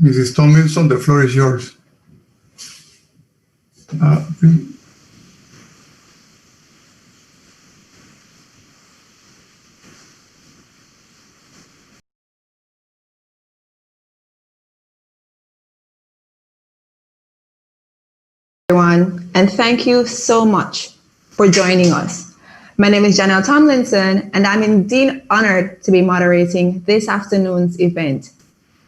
Mrs. Tomlinson, the floor is yours. Everyone, and thank you so much for joining us. My name is Janelle Tomlinson, and I'm indeed honored to be moderating this afternoon's event.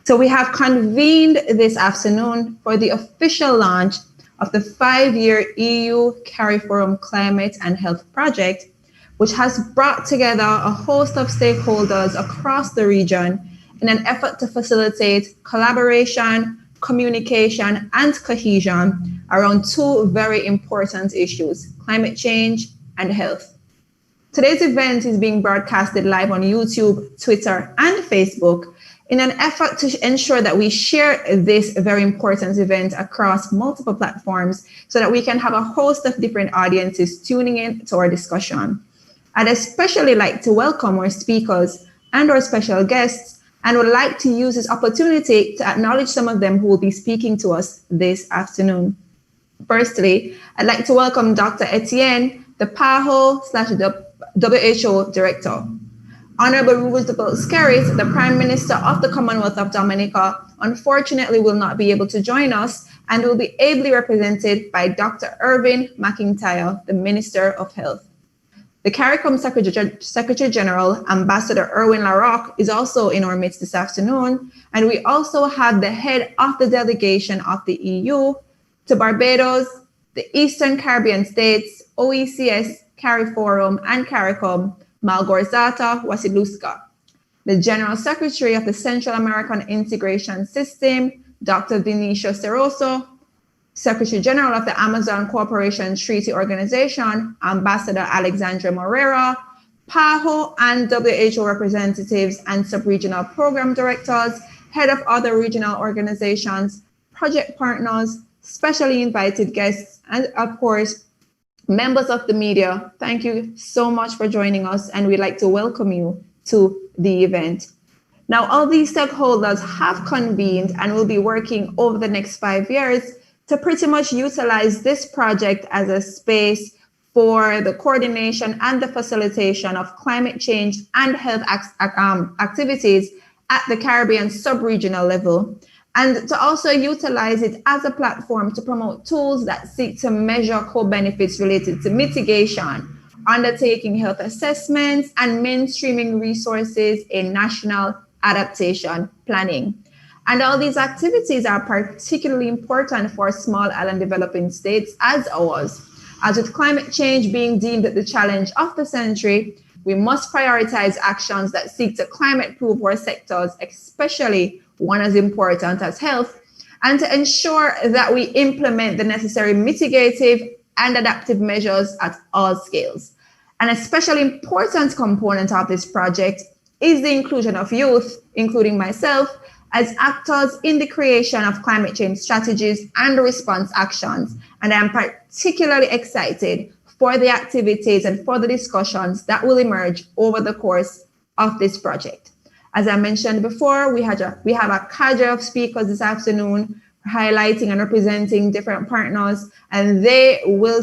So we have convened this afternoon for the official launch of the 5-year EU CARIFORUM Climate and Health Project, which has brought together a host of stakeholders across the region in an effort to facilitate collaboration, communication, and cohesion around two very important issues: climate change and health. Today's event is being broadcasted live on YouTube, Twitter, and Facebook in an effort to ensure that we share this very important event across multiple platforms so that we can have a host of different audiences tuning in to our discussion. I'd especially like to welcome our speakers and our special guests, and would like to use this opportunity to acknowledge some of them who will be speaking to us this afternoon. Firstly, I'd like to welcome Dr. Etienne, the PAHO/WHO Director. Honorable Roosevelt Skerrit, the Prime Minister of the Commonwealth of Dominica, unfortunately will not be able to join us and will be ably represented by Dr. Irvin McIntyre, the Minister of Health. The CARICOM Secretary General, Ambassador Erwin LaRocque, is also in our midst this afternoon, and we also have the head of the delegation of the EU to Barbados, the Eastern Caribbean States, OECS, CARIFORUM, and CARICOM, Malgorzata Wasilewska. The General Secretary of the Central American Integration System, Dr. Vinicio Ceroso, Secretary General of the Amazon Cooperation Treaty Organization, Ambassador Alexandra Moreira, PAHO and WHO representatives and sub-regional program directors, head of other regional organizations, project partners, specially invited guests, and of course, members of the media. Thank you so much for joining us, and we'd like to welcome you to the event. Now, all these stakeholders have convened and will be working over the next 5 years to pretty much utilize this project as a space for the coordination and the facilitation of climate change and health activities at the Caribbean sub-regional level, and to also utilize it as a platform to promote tools that seek to measure co-benefits related to mitigation, undertaking health assessments, and mainstreaming resources in national adaptation planning. And all these activities are particularly important for small island developing states as ours. As with climate change being deemed the challenge of the century, we must prioritize actions that seek to climate-proof our sectors, especially one as important as health, and to ensure that we implement the necessary mitigative and adaptive measures at all scales. An especially important component of this project is the inclusion of youth, including myself, as actors in the creation of climate change strategies and response actions. And I'm particularly excited for the activities and for the discussions that will emerge over the course of this project. As I mentioned before, we have a cadre of speakers this afternoon highlighting and representing different partners, and they will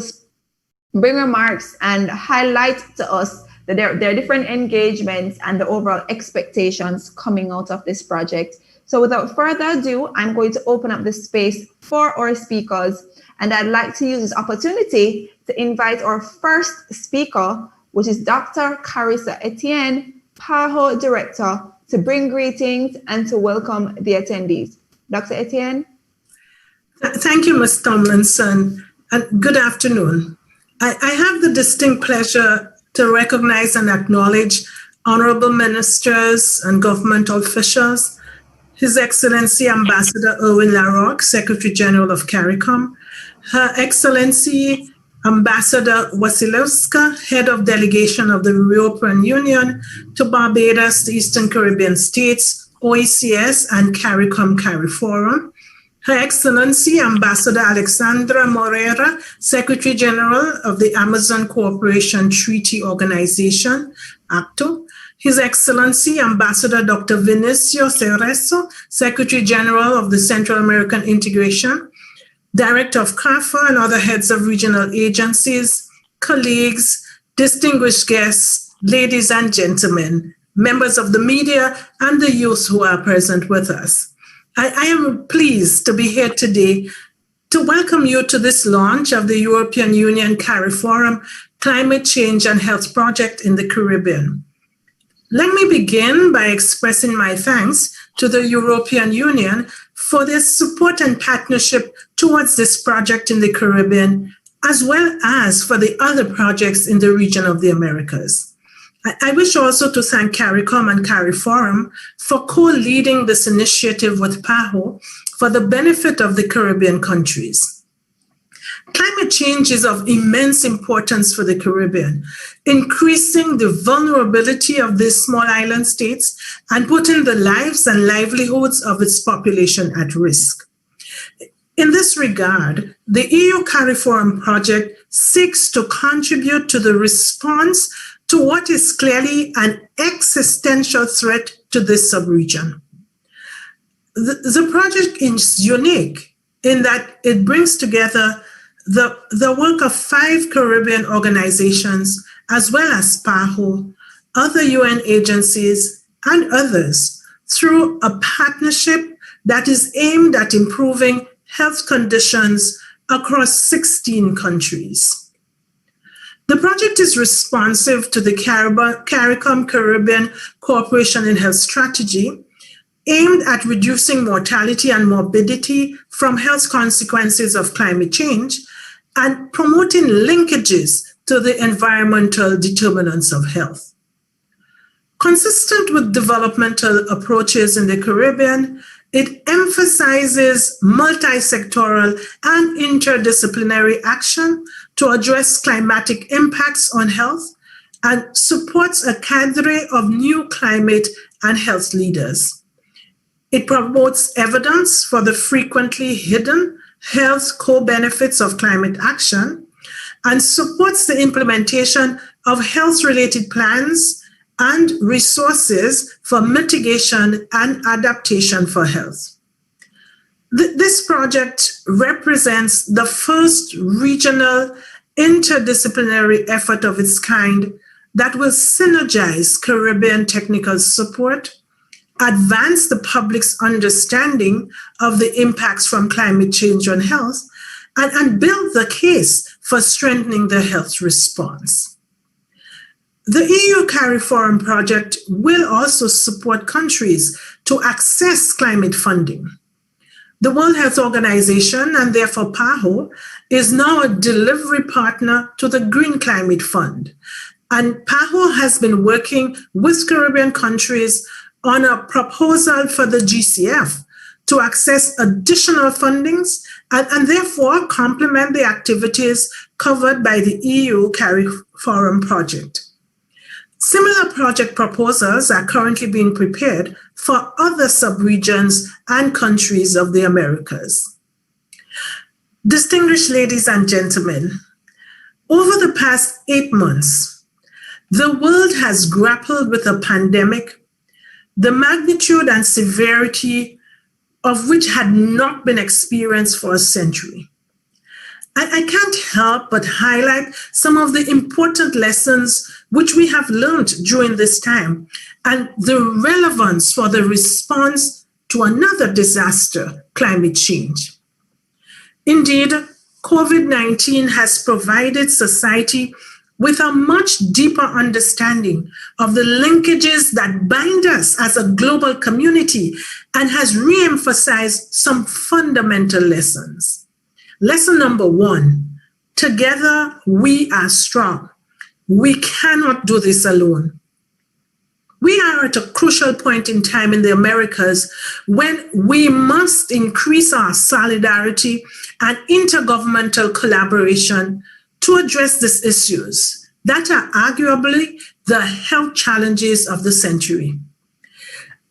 bring remarks and highlight to us that there are different engagements and the overall expectations coming out of this project. So without further ado, I'm going to open up the space for our speakers, and I'd like to use this opportunity to invite our first speaker, which is Dr. Carissa Etienne, PAHO Director, to bring greetings and to welcome the attendees. Dr. Etienne? Thank you, Ms. Tomlinson, and good afternoon. I have the distinct pleasure to recognize and acknowledge honorable ministers and governmental officials, His Excellency Ambassador Erwin LaRocque, Secretary General of CARICOM, Her Excellency Ambassador Wasilewska, Head of Delegation of the European Union to Barbados, the Eastern Caribbean States, OECS, and CARICOM CARIFORUM, Her Excellency Ambassador Alexandra Moreira, Secretary General of the Amazon Cooperation Treaty Organization, ACTO, His Excellency Ambassador Dr. Vinicio Cerezo, Secretary General of the Central American Integration, Director of CARIFORUM, and other heads of regional agencies, colleagues, distinguished guests, ladies and gentlemen, members of the media, and the youth who are present with us. I am pleased to be here today to welcome you to this launch of the European Union CARIFORUM Climate Change and Health Project in the Caribbean. Let me begin by expressing my thanks to the European Union for their support and partnership towards this project in the Caribbean, as well as for the other projects in the region of the Americas. I wish also to thank CARICOM and CARIFORUM for co-leading this initiative with PAHO for the benefit of the Caribbean countries. Climate change is of immense importance for the Caribbean, increasing the vulnerability of these small island states and putting the lives and livelihoods of its population at risk. In this regard, the EU CARIFORUM project seeks to contribute to the response to what is clearly an existential threat to this subregion. The project is unique in that it brings together the work of 5 Caribbean organizations, as well as PAHO, other UN agencies, and others, through a partnership that is aimed at improving health conditions across 16 countries. The project is responsive to the CARICOM Caribbean Cooperation in Health Strategy, aimed at reducing mortality and morbidity from health consequences of climate change and promoting linkages to the environmental determinants of health. Consistent with developmental approaches in the Caribbean, it emphasizes multi-sectoral and interdisciplinary action to address climatic impacts on health and supports a cadre of new climate and health leaders. It promotes evidence for the frequently hidden health co-benefits of climate action and supports the implementation of health-related plans and resources for mitigation and adaptation for health. This project represents the first regional interdisciplinary effort of its kind that will synergize Caribbean technical support, advance the public's understanding of the impacts from climate change on health, and build the case for strengthening the health response. The EU CARIFORUM project will also support countries to access climate funding. The World Health Organization, and therefore PAHO, is now a delivery partner to the Green Climate Fund. And PAHO has been working with Caribbean countries on a proposal for the GCF to access additional fundings and therefore complement the activities covered by the EU CARIFORUM project. Similar project proposals are currently being prepared for other subregions and countries of the Americas. Distinguished ladies and gentlemen, over the past 8 months, the world has grappled with a pandemic, the magnitude and severity of which had not been experienced for a century. I can't help but highlight some of the important lessons which we have learned during this time and the relevance for the response to another disaster, climate change. Indeed, COVID-19 has provided society with a much deeper understanding of the linkages that bind us as a global community and has re-emphasized some fundamental lessons. Lesson number 1, together we are strong. We cannot do this alone. We are at a crucial point in time in the Americas when we must increase our solidarity and intergovernmental collaboration to address these issues that are arguably the health challenges of the century.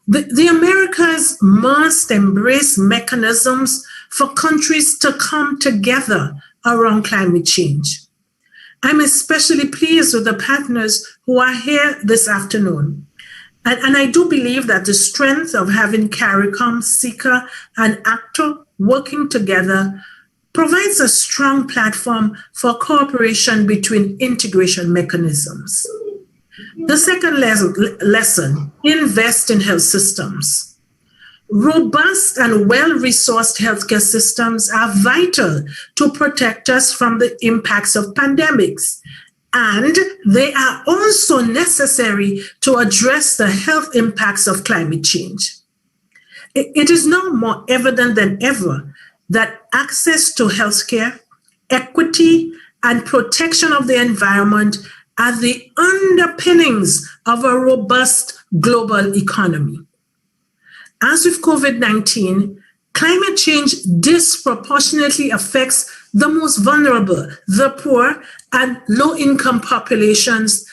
The Americas must embrace mechanisms for countries to come together around climate change. I'm especially pleased with the partners who are here this afternoon. And I do believe that the strength of having CARICOM, SICA, and ACTO working together provides a strong platform for cooperation between integration mechanisms. The second lesson, invest in health systems. Robust and well-resourced healthcare systems are vital to protect us from the impacts of pandemics, and they are also necessary to address the health impacts of climate change. It is now more evident than ever that access to healthcare, equity, and protection of the environment are the underpinnings of a robust global economy. As with COVID-19, climate change disproportionately affects the most vulnerable, the poor, and low-income populations,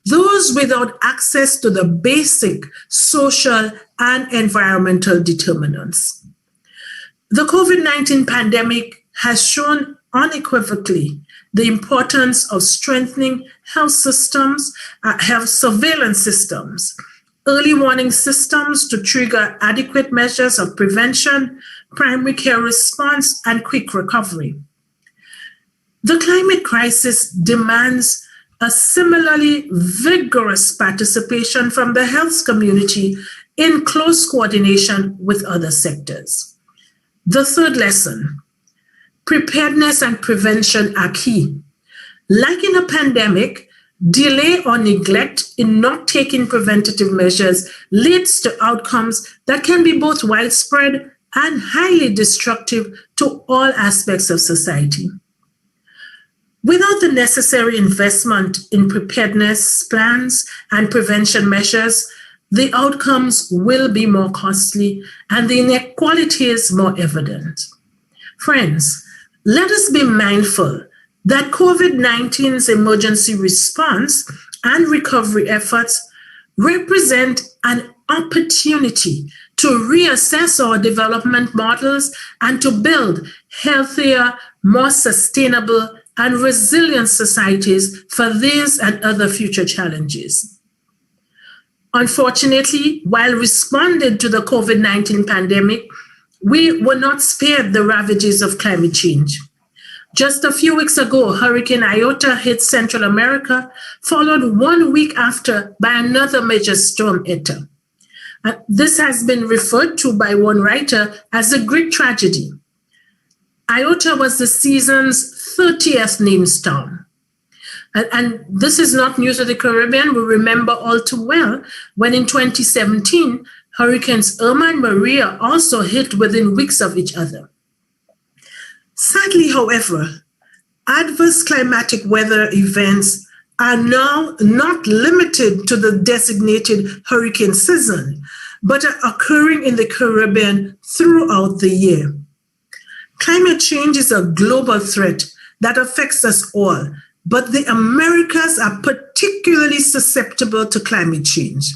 those without access to the basic social and environmental determinants. The COVID-19 pandemic has shown unequivocally the importance of strengthening health systems, health surveillance systems, early warning systems to trigger adequate measures of prevention, primary care response, and quick recovery. The climate crisis demands a similarly vigorous participation from the health community in close coordination with other sectors. The third lesson, preparedness and prevention are key. Like in a pandemic, delay or neglect in not taking preventative measures leads to outcomes that can be both widespread and highly destructive to all aspects of society. Without the necessary investment in preparedness plans and prevention measures, the outcomes will be more costly and the inequalities more evident. Friends, let us be mindful that COVID-19's emergency response and recovery efforts represent an opportunity to reassess our development models and to build healthier, more sustainable, and resilient societies for these and other future challenges. Unfortunately, while responding to the COVID-19 pandemic, we were not spared the ravages of climate change. Just a few weeks ago, Hurricane Iota hit Central America, followed 1 week after by another major storm, Eta. This has been referred to by one writer as a Greek tragedy. Iota was the season's 30th named storm. And this is not new to the Caribbean. We remember all too well when in 2017, Hurricanes Irma and Maria also hit within weeks of each other. Sadly, however, adverse climatic weather events are now not limited to the designated hurricane season, but are occurring in the Caribbean throughout the year. Climate change is a global threat that affects us all, but the Americas are particularly susceptible to climate change.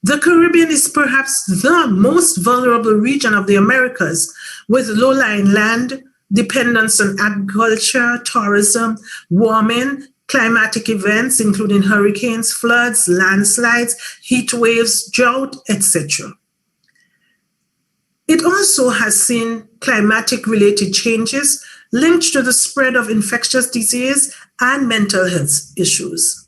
The Caribbean is perhaps the most vulnerable region of the Americas, with low-lying land, dependence on agriculture, tourism, warming, climatic events, including hurricanes, floods, landslides, heat waves, drought, etc. It also has seen climatic-related changes linked to the spread of infectious disease and mental health issues.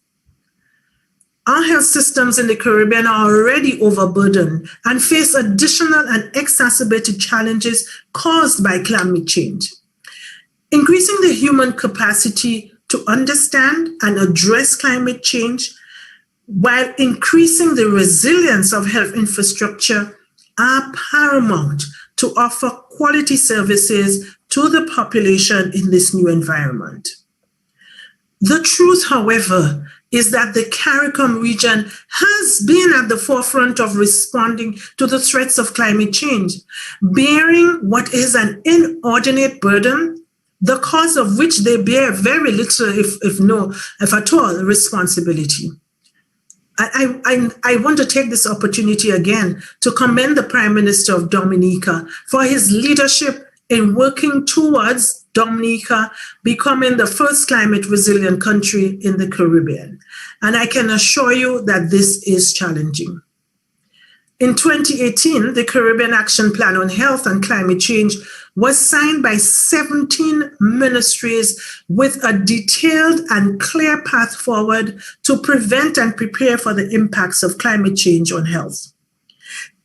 Our health systems in the Caribbean are already overburdened and face additional and exacerbated challenges caused by climate change. Increasing the human capacity to understand and address climate change while increasing the resilience of health infrastructure are paramount to offer quality services to the population in this new environment. The truth, however, is that the CARICOM region has been at the forefront of responding to the threats of climate change, bearing what is an inordinate burden, the cause of which they bear very little, if at all, responsibility. I want to take this opportunity again to commend the Prime Minister of Dominica for his leadership in working towards Dominica becoming the first climate resilient country in the Caribbean. And I can assure you that this is challenging. In 2018, the Caribbean Action Plan on Health and Climate Change was signed by 17 ministries with a detailed and clear path forward to prevent and prepare for the impacts of climate change on health.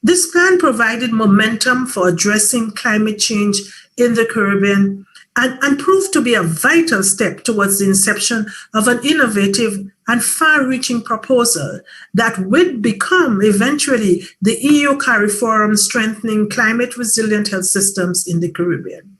This plan provided momentum for addressing climate change in the Caribbean and proved to be a vital step towards the inception of an innovative and far-reaching proposal that would become eventually the EU CARIFORUM Strengthening Climate Resilient Health Systems in the Caribbean.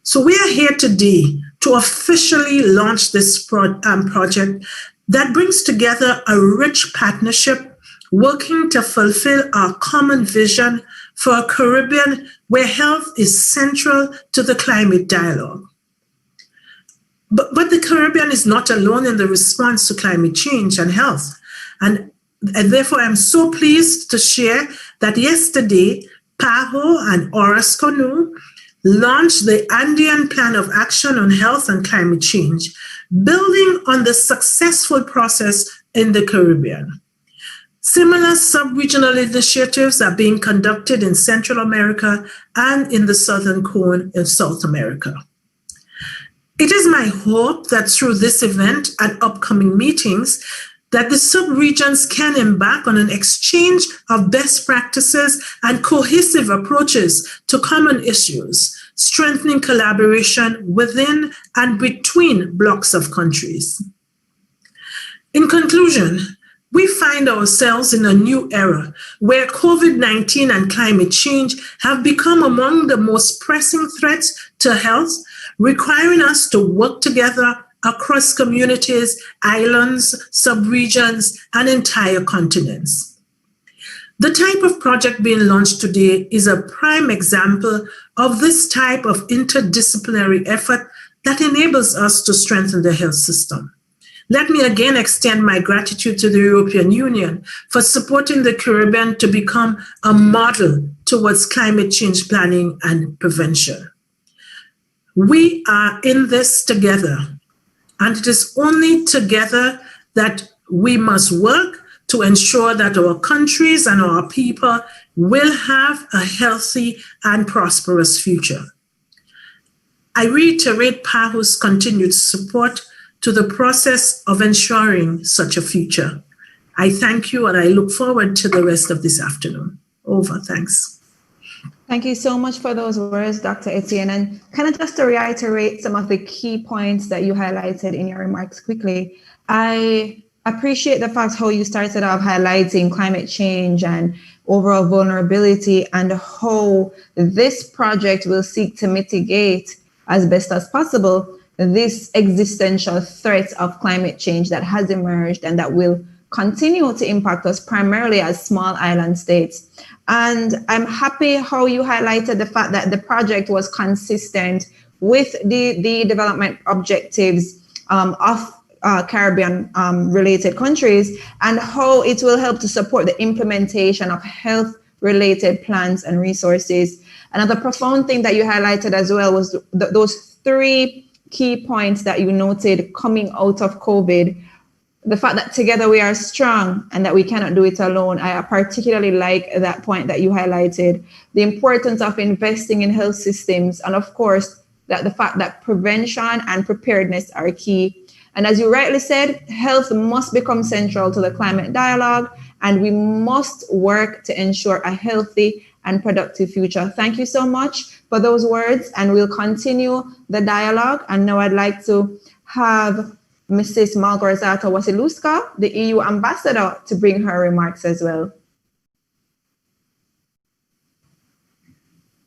So we are here today to officially launch this project that brings together a rich partnership working to fulfill our common vision for a Caribbean where health is central to the climate dialogue. But the Caribbean is not alone in the response to climate change and health. And therefore, I'm so pleased to share that yesterday, PAHO and Orasconu launched the Andean Plan of Action on Health and Climate Change, building on the successful process in the Caribbean. Similar sub-regional initiatives are being conducted in Central America and in the Southern Cone in South America. It is my hope that through this event and upcoming meetings, that the sub-regions can embark on an exchange of best practices and cohesive approaches to common issues, strengthening collaboration within and between blocks of countries. In conclusion, we find ourselves in a new era where COVID-19 and climate change have become among the most pressing threats to health, requiring us to work together across communities, islands, subregions, and entire continents. The type of project being launched today is a prime example of this type of interdisciplinary effort that enables us to strengthen the health system. Let me again extend my gratitude to the European Union for supporting the Caribbean to become a model towards climate change planning and prevention. We are in this together, and it is only together that we must work to ensure that our countries and our people will have a healthy and prosperous future. I reiterate PAHO's continued support to the process of ensuring such a future. I thank you and I look forward to the rest of this afternoon. Over, thanks. Thank you so much for those words, Dr. Etienne. And kind of just to reiterate some of the key points that you highlighted in your remarks quickly, I appreciate the fact how you started off highlighting climate change and overall vulnerability and how this project will seek to mitigate as best as possible this existential threat of climate change that has emerged and that will continue to impact us primarily as small island states. And I'm happy how you highlighted the fact that the project was consistent with the development objectives of Caribbean related countries and how it will help to support the implementation of health related plans and resources. Another profound thing that you highlighted as well was those three key points that you noted coming out of COVID. The fact that together we are strong and that we cannot do it alone. I particularly like that point that you highlighted, the importance of investing in health systems. And of course, that the fact that prevention and preparedness are key. And as you rightly said, health must become central to the climate dialogue, and we must work to ensure a healthy and productive future. Thank you so much for those words, and we'll continue the dialogue. And now I'd like to have Mrs. Malgorzata Wasiluska, the EU ambassador, to bring her remarks as well.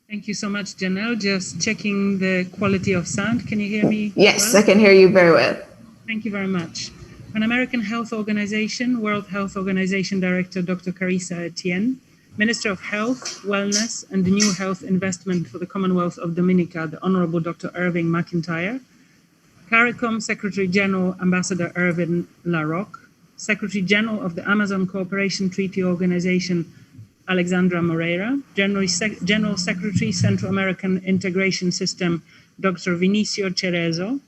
Thank you so much, Janelle. Just checking the quality of sound. Can you hear me? Yes, well? I can hear you very well. Thank you very much. Pan American Health Organization, World Health Organization Director, Dr. Carissa Etienne, Minister of Health, Wellness, and the New Health Investment for the Commonwealth of Dominica, the Honorable Dr. Irving McIntyre, CARICOM Secretary General Ambassador Irvin LaRocque, Secretary General of the Amazon Cooperation Treaty Organization, Alexandra Moreira, General Secretary Central American Integration System, Dr. Vinicio Cerezo,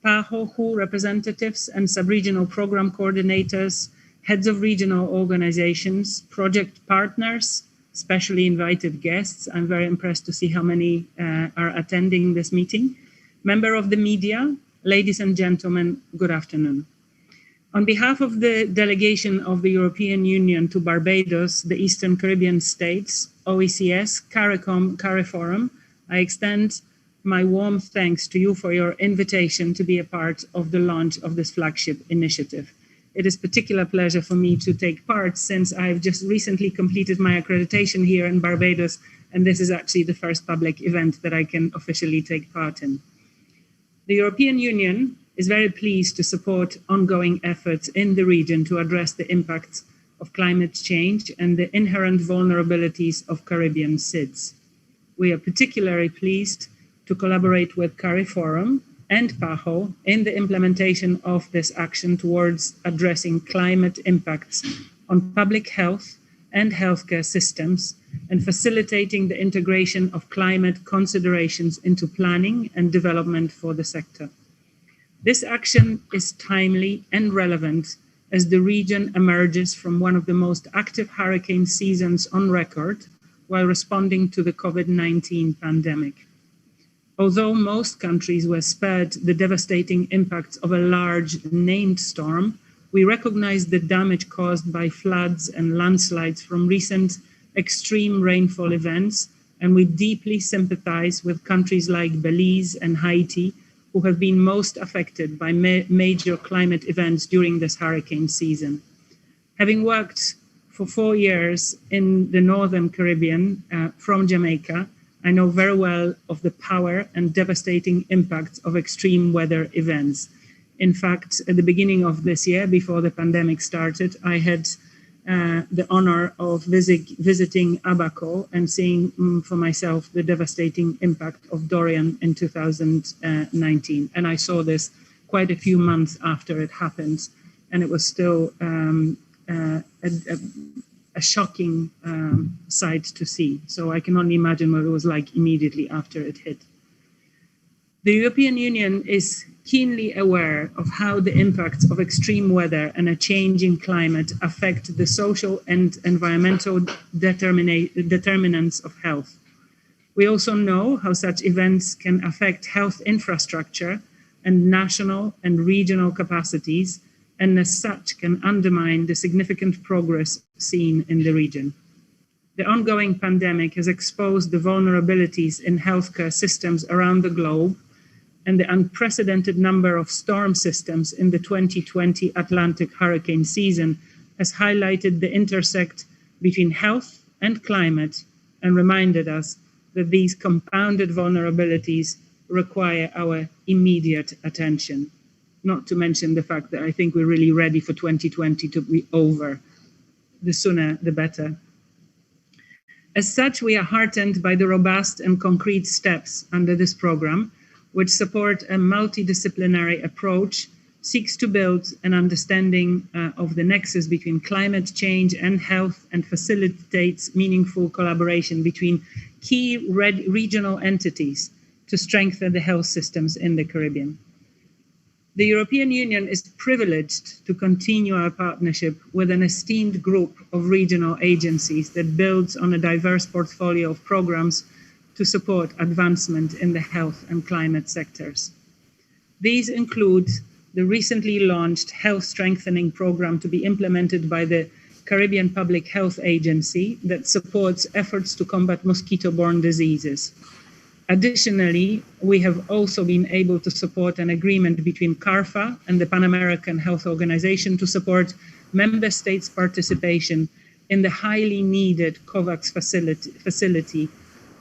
PAHO representatives and sub-regional program coordinators, heads of regional organizations, project partners, specially invited guests. I'm very impressed to see how many are attending this meeting. Member of the media, ladies and gentlemen, good afternoon. On behalf of the delegation of the European Union to Barbados, the Eastern Caribbean states, OECS, CARIFORUM, I extend my warm thanks to you for your invitation to be a part of the launch of this flagship initiative. It is a particular pleasure for me to take part since I've just recently completed my accreditation here in Barbados, and this is actually the first public event that I can officially take part in. The European Union is very pleased to support ongoing efforts in the region to address the impacts of climate change and the inherent vulnerabilities of Caribbean SIDS. We are particularly pleased to collaborate with CARIFORUM and PAHO in the implementation of this action towards addressing climate impacts on public health and healthcare systems and facilitating the integration of climate considerations into planning and development for the sector. This action is timely and relevant as the region emerges from one of the most active hurricane seasons on record while responding to the COVID-19 pandemic. Although most countries were spared the devastating impacts of a large named storm, we recognize the damage caused by floods and landslides from recent extreme rainfall events, and we deeply sympathize with countries like Belize and Haiti, who have been most affected by major climate events during this hurricane season. Having worked for 4 years in the Northern Caribbean from Jamaica, I know very well of the power and devastating impacts of extreme weather events. In fact, at the beginning of this year, before the pandemic started, I had the honor of visiting Abaco and seeing for myself the devastating impact of Dorian in 2019. And I saw this quite a few months after it happened, and it was still a shocking sight to see. So I can only imagine what it was like immediately after it hit. The European Union is keenly aware of how the impacts of extreme weather and a changing climate affect the social and environmental determinants of health. We also know how such events can affect health infrastructure and national and regional capacities, and as such can undermine the significant progress seen in the region. The ongoing pandemic has exposed the vulnerabilities in healthcare systems around the globe, and the unprecedented number of storm systems in the 2020 Atlantic hurricane season has highlighted the intersect between health and climate and reminded us that these compounded vulnerabilities require our immediate attention. Not to mention the fact that I think we're really ready for 2020 to be over. The sooner, the better. As such, we are heartened by the robust and concrete steps under this program, which support a multidisciplinary approach, seeks to build an understanding of the nexus between climate change and health, and facilitates meaningful collaboration between key regional entities to strengthen the health systems in the Caribbean. The European Union is privileged to continue our partnership with an esteemed group of regional agencies that builds on a diverse portfolio of programs to support advancement in the health and climate sectors. These include the recently launched Health Strengthening Program to be implemented by the Caribbean Public Health Agency that supports efforts to combat mosquito-borne diseases. Additionally, we have also been able to support an agreement between CARFA and the Pan American Health Organization to support member states' participation in the highly needed COVAX facility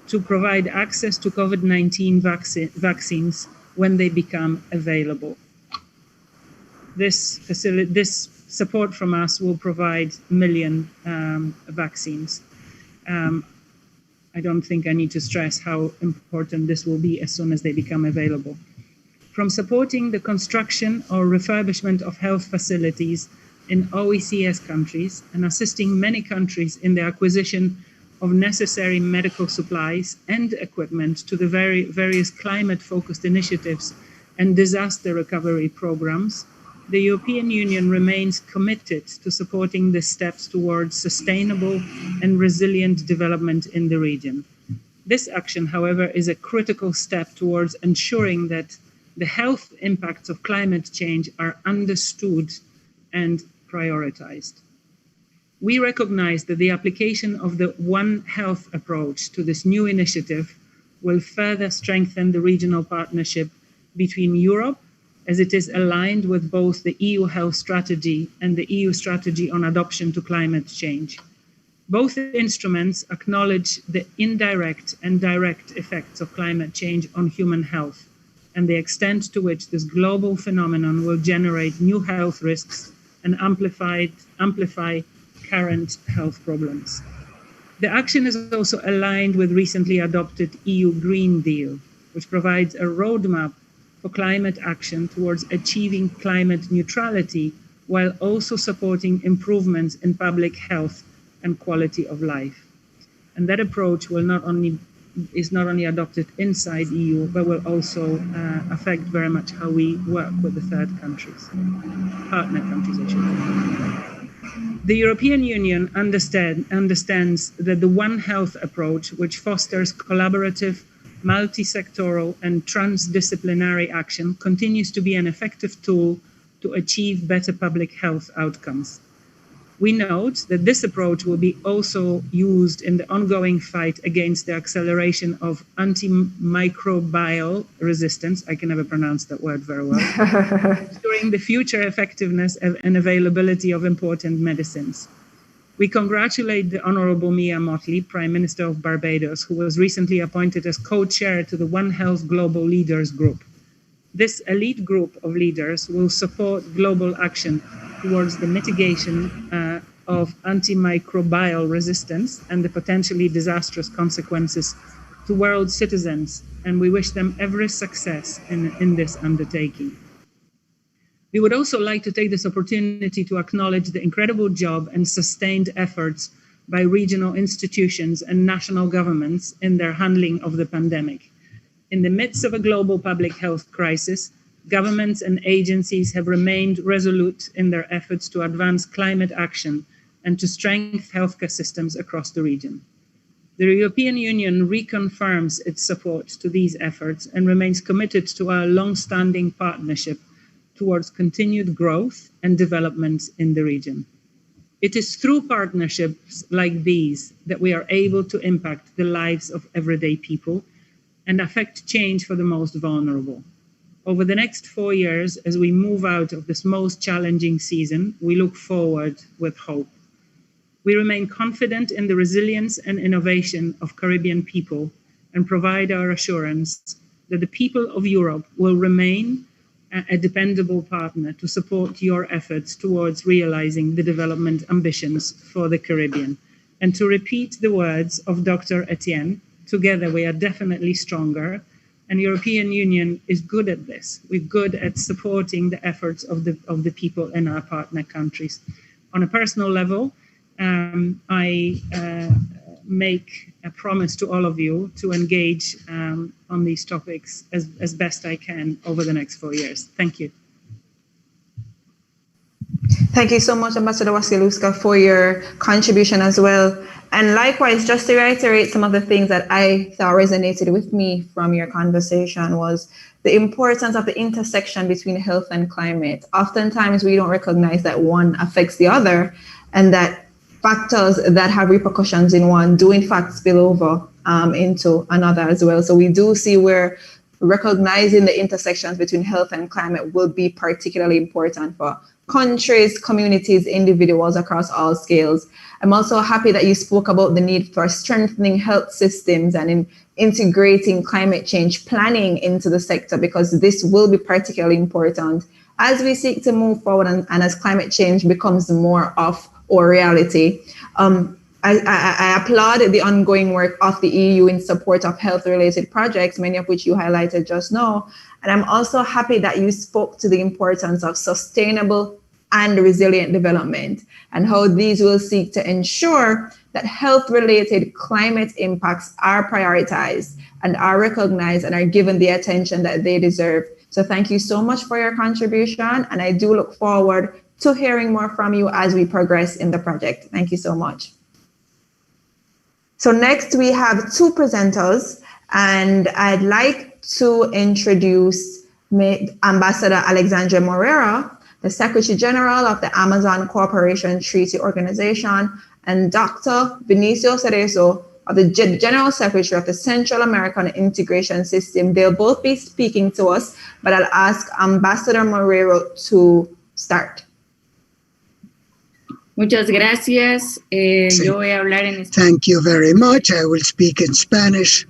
to provide access to COVID-19 vaccines when they become available. This support from us will provide 1 million vaccines. I don't think I need to stress how important this will be as soon as they become available. From supporting the construction or refurbishment of health facilities in OECS countries and assisting many countries in the acquisition of necessary medical supplies and equipment to the various climate-focused initiatives and disaster recovery programs, the European Union remains committed to supporting the steps towards sustainable and resilient development in the region. This action, however, is a critical step towards ensuring that the health impacts of climate change are understood and prioritized. We recognize that the application of the One Health approach to this new initiative will further strengthen the regional partnership between Europe, as it is aligned with both the EU health strategy and the EU strategy on adaptation to climate change. Both instruments acknowledge the indirect and direct effects of climate change on human health and the extent to which this global phenomenon will generate new health risks and amplify current health problems. The action is also aligned with recently adopted EU Green Deal, which provides a roadmap for climate action towards achieving climate neutrality while also supporting improvements in public health and quality of life. And that approach is not only adopted inside EU, but will also affect very much how we work with the third countries, partner countries, I should say. The European Union understands that the One Health approach, which fosters collaborative, multi-sectoral and transdisciplinary action, continues to be an effective tool to achieve better public health outcomes. We note that this approach will be also used in the ongoing fight against the acceleration of antimicrobial resistance, I can never pronounce that word very well, ensuring the future effectiveness and availability of important medicines. We congratulate the Honorable Mia Mottley, Prime Minister of Barbados, who was recently appointed as co-chair to the One Health Global Leaders Group. This elite group of leaders will support global action towards the mitigation of antimicrobial resistance and the potentially disastrous consequences to world citizens, and we wish them every success in this undertaking. We would also like to take this opportunity to acknowledge the incredible job and sustained efforts by regional institutions and national governments in their handling of the pandemic. In the midst of a global public health crisis, governments and agencies have remained resolute in their efforts to advance climate action and to strengthen healthcare systems across the region. The European Union reconfirms its support to these efforts and remains committed to our long-standing partnership towards continued growth and development in the region. It is through partnerships like these that we are able to impact the lives of everyday people and affect change for the most vulnerable. Over the next 4 years, as we move out of this most challenging season, we look forward with hope. We remain confident in the resilience and innovation of Caribbean people and provide our assurance that the people of Europe will remain a dependable partner to support your efforts towards realizing the development ambitions for the Caribbean. And to repeat the words of Dr. Etienne, together we are definitely stronger, and the European Union is good at this. We're good at supporting the efforts of the people in our partner countries. On a personal level, I make a promise to all of you to engage on these topics as best I can over the next 4 years. Thank you. Thank you so much, Ambassador Wasiluska, for your contribution as well. And likewise, just to reiterate some of the things that I thought resonated with me from your conversation was the importance of the intersection between health and climate. Oftentimes, we don't recognize that one affects the other and that factors that have repercussions in one do in fact spill over into another as well. So we do see where recognizing the intersections between health and climate will be particularly important for countries, communities, individuals across all scales. I'm also happy that you spoke about the need for strengthening health systems and in integrating climate change planning into the sector, because this will be particularly important as we seek to move forward and as climate change becomes more of our reality. I applaud the ongoing work of the EU in support of health-related projects, many of which you highlighted just now. And I'm also happy that you spoke to the importance of sustainable and resilient development and how these will seek to ensure that health-related climate impacts are prioritized and are recognized and are given the attention that they deserve So thank you so much for your contribution, and I do look forward to hearing more from you as we progress in the project. Thank you so much. So next we have two presenters, and I'd like to introduce Ambassador Alexandra Moreira, the Secretary General of the Amazon Cooperation Treaty Organization, and Dr. Vinicio Cerezo, of the General Secretary of the Central American Integration System. They'll both be speaking to us, but I'll ask Ambassador Moreira to start. Muchas gracias. Yo voy a hablar en español. Thank you very much. I will speak in Spanish.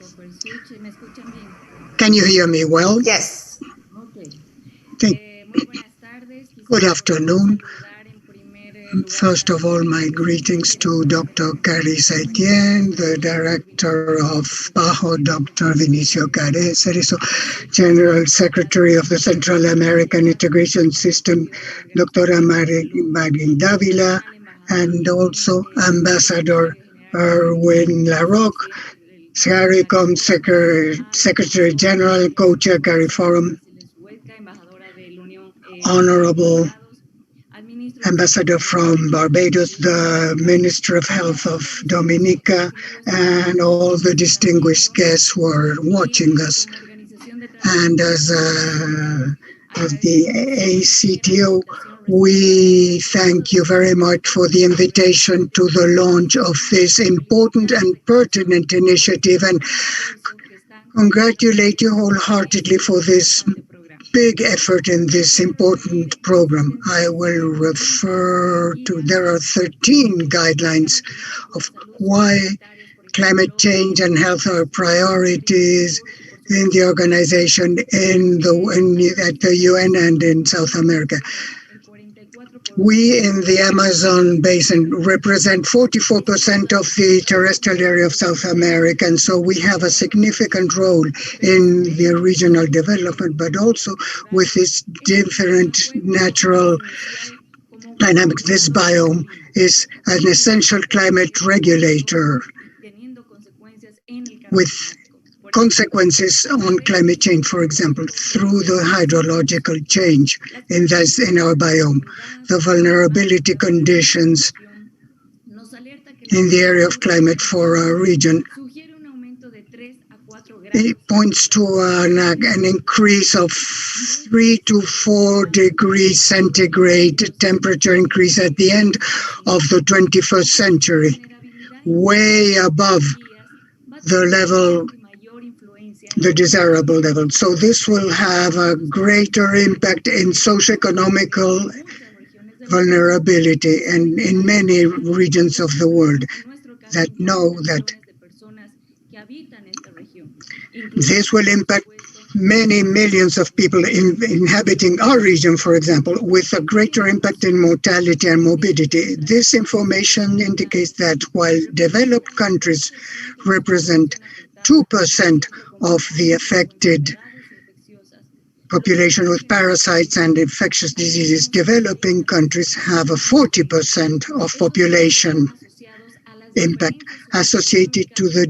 Can you hear me well? Yes. Good afternoon. First of all, my greetings to Dr. Carissa Etienne, the Director of PAHO, Dr. Vinicio Cerezo, General Secretary of the Central American Integration System, Dr. Marin Davila, and also Ambassador Erwin Larocque, CARICOM Secretary General, Co-Chair CARIFORUM, Honorable Ambassador from Barbados, the Minister of Health of Dominica, and all the distinguished guests who are watching us. And as the ACTO, we thank you very much for the invitation to the launch of this important and pertinent initiative, and congratulate you wholeheartedly for this big effort in this important program. I will refer to, there are 13 guidelines of why climate change and health are priorities in the organization, at the UN and in South America. We in the Amazon basin represent 44% of the terrestrial area of South America, and so we have a significant role in the regional development, but also with its different natural dynamics. This biome is an essential climate regulator with consequences on climate change, for example, through the hydrological change in our biome, the vulnerability conditions in the area of climate for our region. It points to an increase of 3 to 4 degrees centigrade temperature increase at the end of the 21st century, way above the level, the desirable level. So this will have a greater impact in socioeconomical vulnerability, and in many regions of the world that know that this will impact many millions of people inhabiting our region, for example, with a greater impact in mortality and morbidity. This information indicates that while developed countries represent 2% of the affected population with parasites and infectious diseases, developing countries have a 40% of population impact associated to the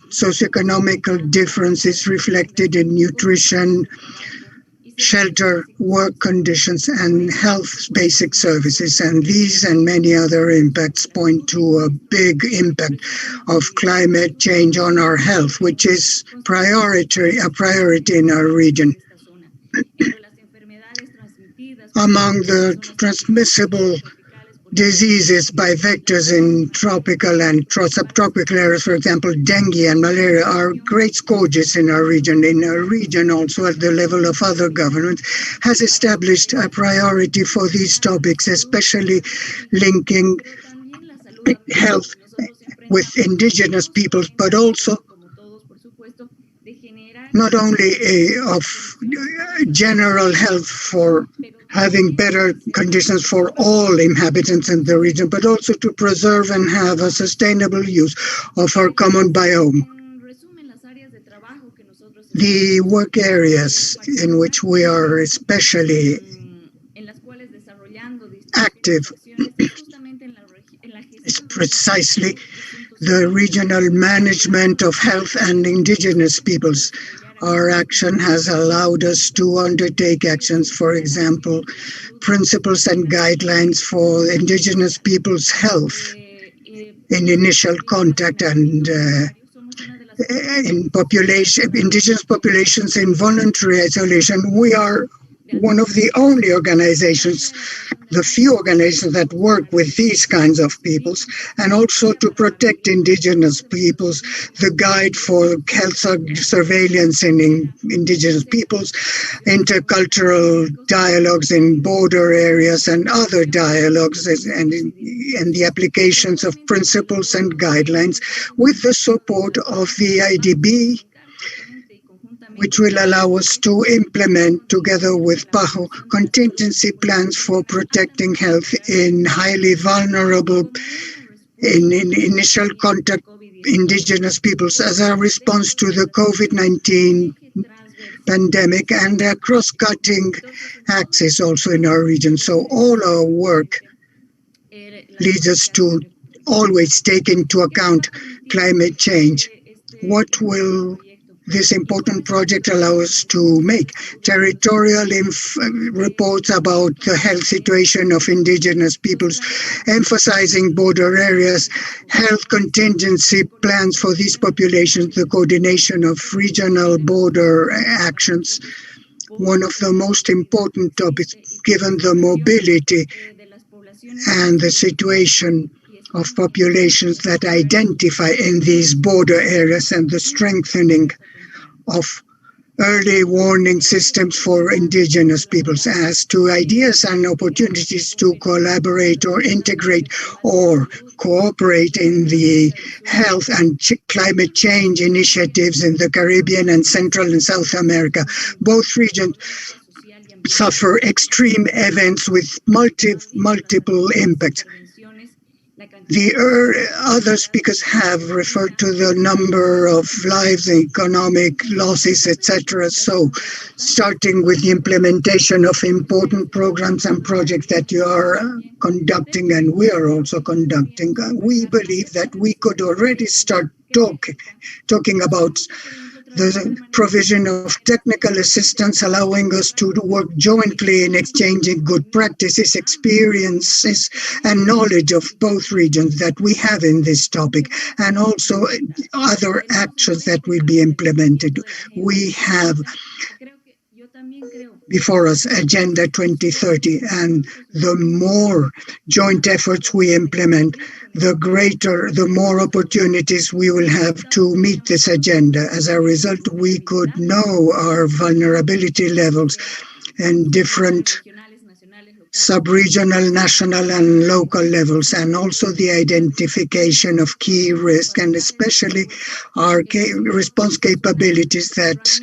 socioeconomical differences reflected in nutrition, shelter, work conditions, and health basic services. And these and many other impacts point to a big impact of climate change on our health, which is a priority in our region. Among the transmissible diseases by vectors in tropical and subtropical areas, for example, dengue and malaria, are great scourges in our region. In our region also, at the level of other governments, has established a priority for these topics, especially linking health with indigenous peoples, but also not only of general health for having better conditions for all inhabitants in the region, but also to preserve and have a sustainable use of our common biome. The work areas in which we are especially active is precisely the regional management of health and indigenous peoples. Our action has allowed us to undertake actions, for example, principles and guidelines for indigenous people's health in initial contact and in indigenous populations in voluntary isolation. We are one of the only organizations, the few organizations that work with these kinds of peoples, and also to protect indigenous peoples, the guide for health surveillance in indigenous peoples, intercultural dialogues in border areas and other dialogues, and the applications of principles and guidelines with the support of the IDB, which will allow us to implement, together with PAHO, contingency plans for protecting health in highly vulnerable, in initial contact indigenous peoples as a response to the COVID-19 pandemic and a cross-cutting axis also in our region. So all our work leads us to always take into account climate change. What will this important project allow us to make? Territorial reports about the health situation of indigenous peoples, emphasizing border areas, health contingency plans for these populations, the coordination of regional border actions. One of the most important topics, given the mobility and the situation of populations that identify in these border areas, and the strengthening of early warning systems for indigenous peoples. As to ideas and opportunities to collaborate or integrate or cooperate in the health and climate change initiatives in the Caribbean and Central and South America. Both regions suffer extreme events with multiple impacts. The other speakers have referred to the number of lives, economic losses, etc. So, starting with the implementation of important programs and projects that you are conducting, and we are also conducting, we believe that we could already start talking about the provision of technical assistance, allowing us to work jointly in exchanging good practices, experiences, and knowledge of both regions that we have in this topic, and also other actions that will be implemented. We have before us Agenda 2030, and the more joint efforts we implement, the more opportunities we will have to meet this agenda. As a result, we could know our vulnerability levels and different sub-regional, national, and local levels, and also the identification of key risks, and especially our response capabilities. That,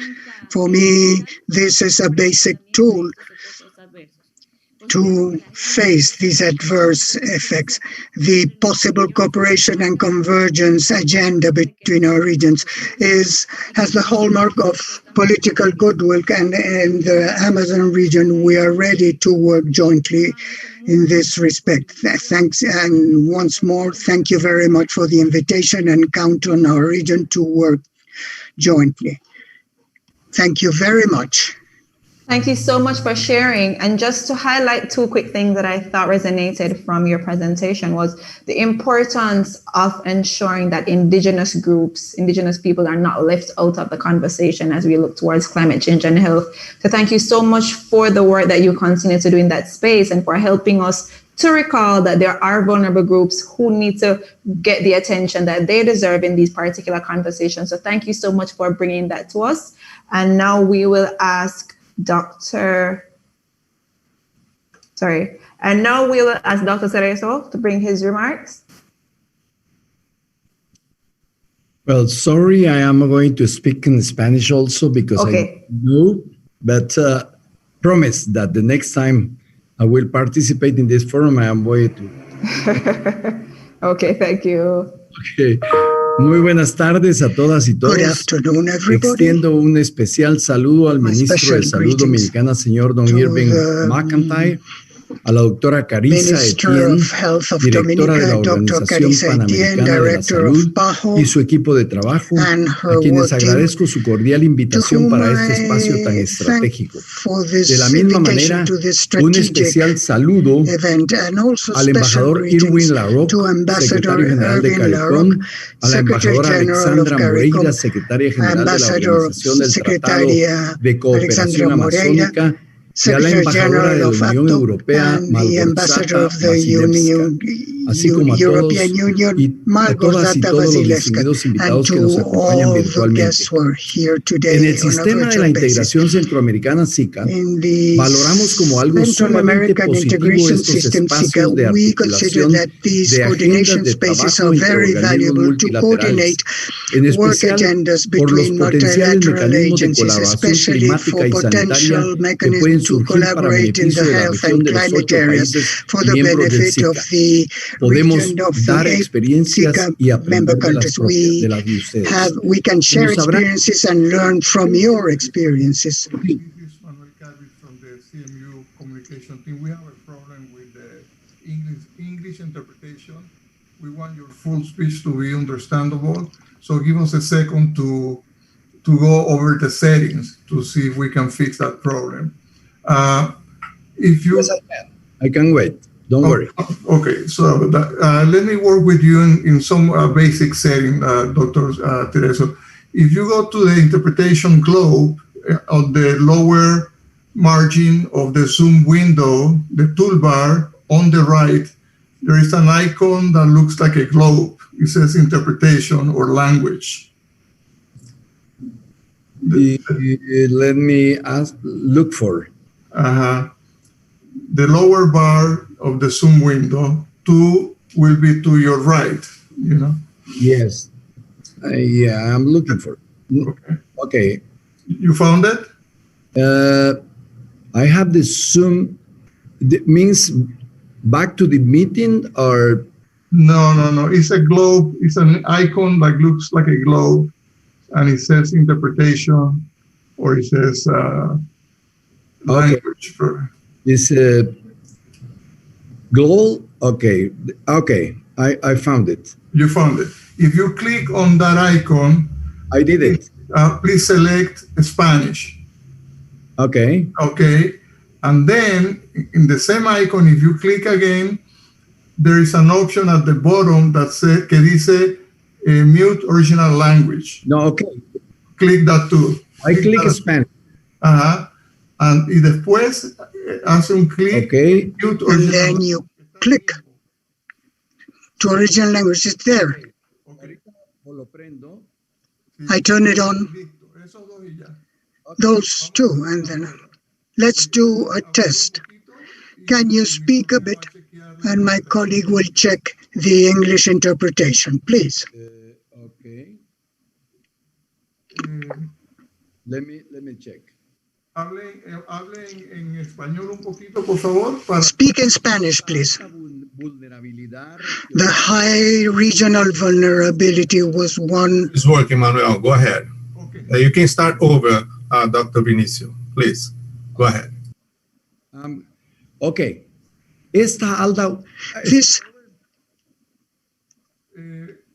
for me, this is a basic tool to face these adverse effects. The possible cooperation and convergence agenda between our regions has the hallmark of political goodwill, and in the Amazon region, we are ready to work jointly in this respect. Thanks, and once more, thank you very much for the invitation, and count on our region to work jointly. Thank you very much. Thank you so much for sharing. And just to highlight two quick things that I thought resonated from your presentation was the importance of ensuring that indigenous groups, indigenous people are not left out of the conversation as we look towards climate change and health. So thank you so much for the work that you continue to do in that space, and for helping us to recall that there are vulnerable groups who need to get the attention that they deserve in these particular conversations. So thank you so much for bringing that to us. And now we will ask Dr. Cerezo to bring his remarks. Well, sorry, I am going to speak in Spanish also because I know, but promise that the next time I will participate in this forum, I am going to. Okay, thank you. Okay. Muy buenas tardes a todas y todos. Good afternoon, everybody. Extiendo un especial saludo al ministro de Salud Dominicana, señor Don Irving McIntyre, a la doctora Carissa Minister Etienne, of Health of directora de la Dominica, Dr. Organización Carissa Etienne, Panamericana de la Director of Salud, PAHO, y su equipo de trabajo, and a her quienes work team, agradezco su cordial to invitación whom para este espacio tan I thank estratégico. for De la this misma invitation manera, to this un strategic especial saludo event, and also al special embajador greetings Irwin Larocque, to Ambassador secretario general de Irvin CARICOM, Larocque, a la Secretary embajadora General of Alexandra CARICOM, Moreira, secretaria general de la Ambassador Organización del Tratado Secretaria de Cooperación Alexandra Moreira, Amazónica, y a la Secretary embajadora de General la of Unión APTO, Europea, and the Ambassador Malgorzata of the Wasilewska, así como a European todos Union, y a todas y Malgorzata todos los Wasilewska, distinguidos and invitados que to nos acompañan all the virtualmente. guests who are here En today el on a sistema de la virtual basis. integración centroamericana SICA, In the valoramos como algo Central sumamente American positivo Integration estos System, SICA, espacios de we consider articulación that these de agendas coordination de spaces trabajo are entre very organismos valuable to multilaterales, coordinate en work especial agendas por los between potenciales multilateral mecanismos de agencies, colaboración especially climática for y sanitaria potential que mechanisms pueden to surgir para collaborate in the beneficio de la health región and de los climate 8 areas países for the miembros del benefit of SICA. the Podemos region of dar the experiencias SICA y member aprender de las countries. propias, de las de ustedes. We can share Como sabrán, experiences and learn from your experiences. This is Manuel Carvin from the CMU communication team. We have a problem with the English interpretation. We want your full speech to be understandable. So give us a second to go over the settings to see if we can fix that problem. If you, yes, I can wait. Don't worry. Okay, so let me work with you in some basic setting, Dr. Tereso. If you go to the interpretation globe on the lower margin of the Zoom window, the toolbar on the right, there is an icon that looks like a globe. It says interpretation or language. Let me look for. The lower bar of the Zoom window, 2 will be to your right, you know? Yes. Yeah, I'm looking for it. Okay. You found it? I have the Zoom. It means back to the meeting or? No. It's a globe. It's an icon that looks like a globe. And it says interpretation or it says language. Okay. It's a goal. Okay. I found it. You found it. If you click on that icon, I did it. Please select Spanish. Okay. And then in the same icon, if you click again, there is an option at the bottom that says que dice mute original language. No, okay. Click that too. I click Spanish. Y después hace un clic. Okay. Mute and then you click to original language. It's there. I turn it on. Those two, and then let's do a test. Can you speak a bit? And my colleague will check the English interpretation, please. Okay. Let me check. Hable en español un poquito, por favor. Speak in Spanish, please. The high regional vulnerability was one. It's working, Manuel. Go ahead. Okay. You can start over, Dr. Vinicio. Please, go ahead. Okay. Esta Alda. This.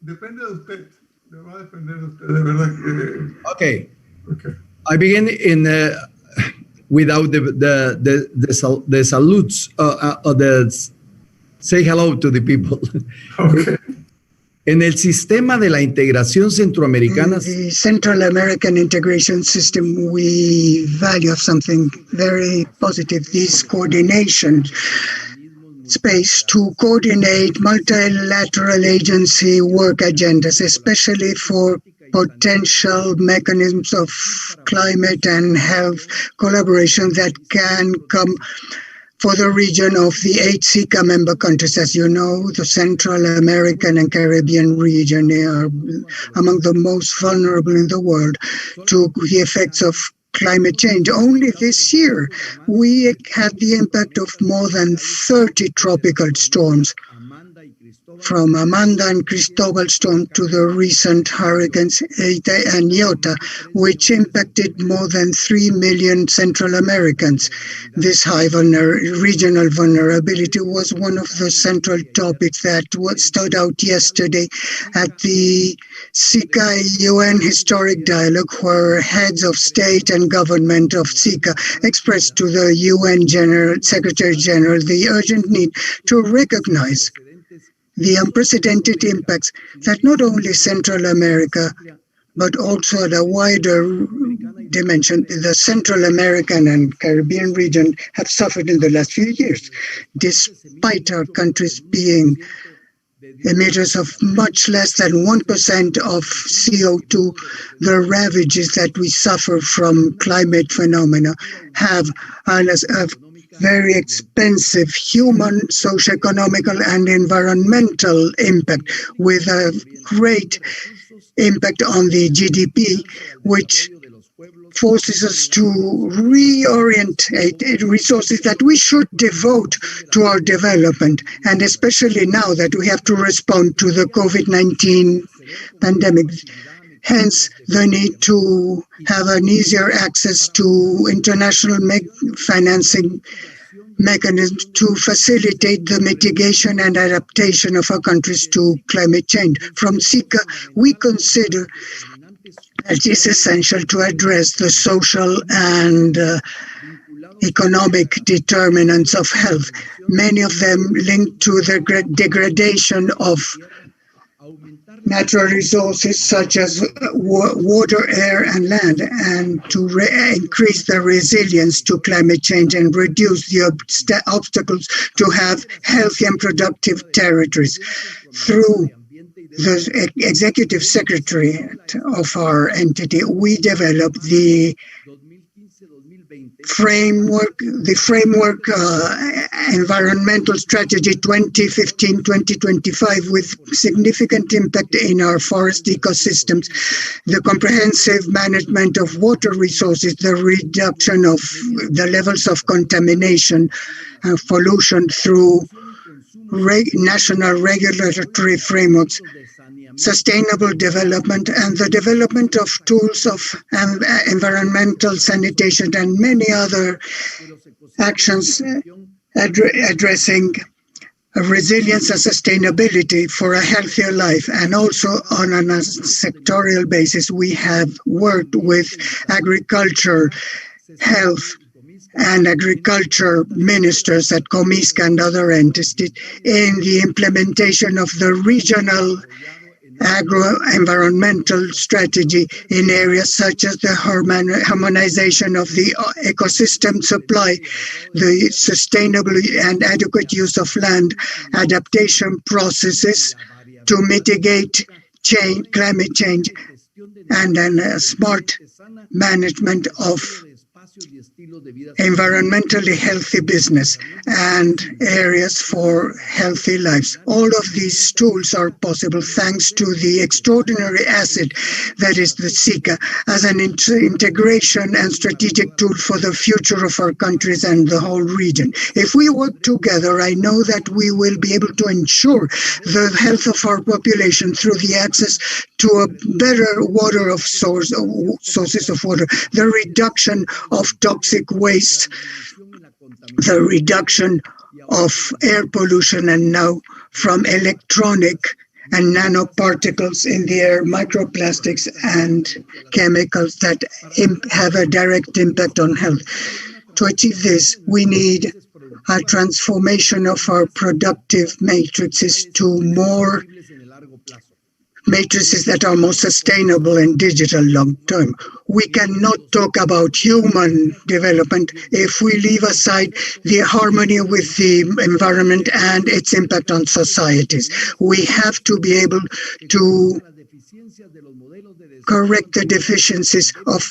Depende de usted. Le va a depender de usted, de verdad. Okay. I begin in without the salutes. The say hello to the people. Okay. En el sistema de la integración centroamericana. The Central American Integration System, we value something very positive, this coordination space to coordinate multilateral agency work agendas, especially for potential mechanisms of climate and health collaboration that can come for the region of the 8 SICA member countries. As you know, the Central American and Caribbean region are among the most vulnerable in the world to the effects of climate change. Only this year, we had the impact of more than 30 tropical storms. from Amanda and Cristobal storm to the recent hurricanes Eta and Iota, which impacted more than 3 million Central Americans. This high regional vulnerability was one of the central topics that stood out yesterday at the SICA UN Historic Dialogue, where heads of state and government of SICA expressed to the UN Secretary General the urgent need to recognize the unprecedented impacts that not only Central America, but also the wider dimension, the Central American and Caribbean region have suffered in the last few years, despite our countries being emitters of much less than 1% of CO2, the ravages that we suffer from climate phenomena have a very expensive human, socio-economical, and environmental impact, with a great impact on the GDP, which forces us to reorientate resources that we should devote to our development, and especially now that we have to respond to the COVID-19 pandemic. Hence, the need to have an easier access to international financing mechanisms to facilitate the mitigation and adaptation of our countries to climate change. From SICA, we consider it is essential to address the social and economic determinants of health, many of them linked to the degradation of natural resources such as water, air, and land, and to increase the resilience to climate change and reduce the obstacles to have healthy and productive territories. Through the executive secretariat of our entity, we developed the framework environmental strategy 2015-2025 with significant impact in our forest ecosystems, the comprehensive management of water resources, the reduction of the levels of contamination and pollution through national regulatory frameworks, sustainable development, and the development of tools of environmental sanitation and many other actions addressing resilience and sustainability for a healthier life. And also on a sectorial basis, we have worked with agriculture, health, and agriculture ministers at Comisca and other entities in the implementation of the regional agro-environmental strategy in areas such as the harmonization of the ecosystem supply, the sustainable and adequate use of land, adaptation processes to mitigate climate change, and then a smart management of environmentally healthy business and areas for healthy lives. All of these tools are possible thanks to the extraordinary asset that is the SICA as an integration and strategic tool for the future of our countries and the whole region. If we work together, I know that we will be able to ensure the health of our population through the access to a better water of sources of water, the reduction of toxic waste, the reduction of air pollution, and now from electronic and nanoparticles in the air, microplastics and chemicals that have a direct impact on health. To achieve this, we need a transformation of our productive matrices to more matrices that are more sustainable and digital long term. We cannot talk about human development if we leave aside the harmony with the environment and its impact on societies. We have to be able to correct the deficiencies of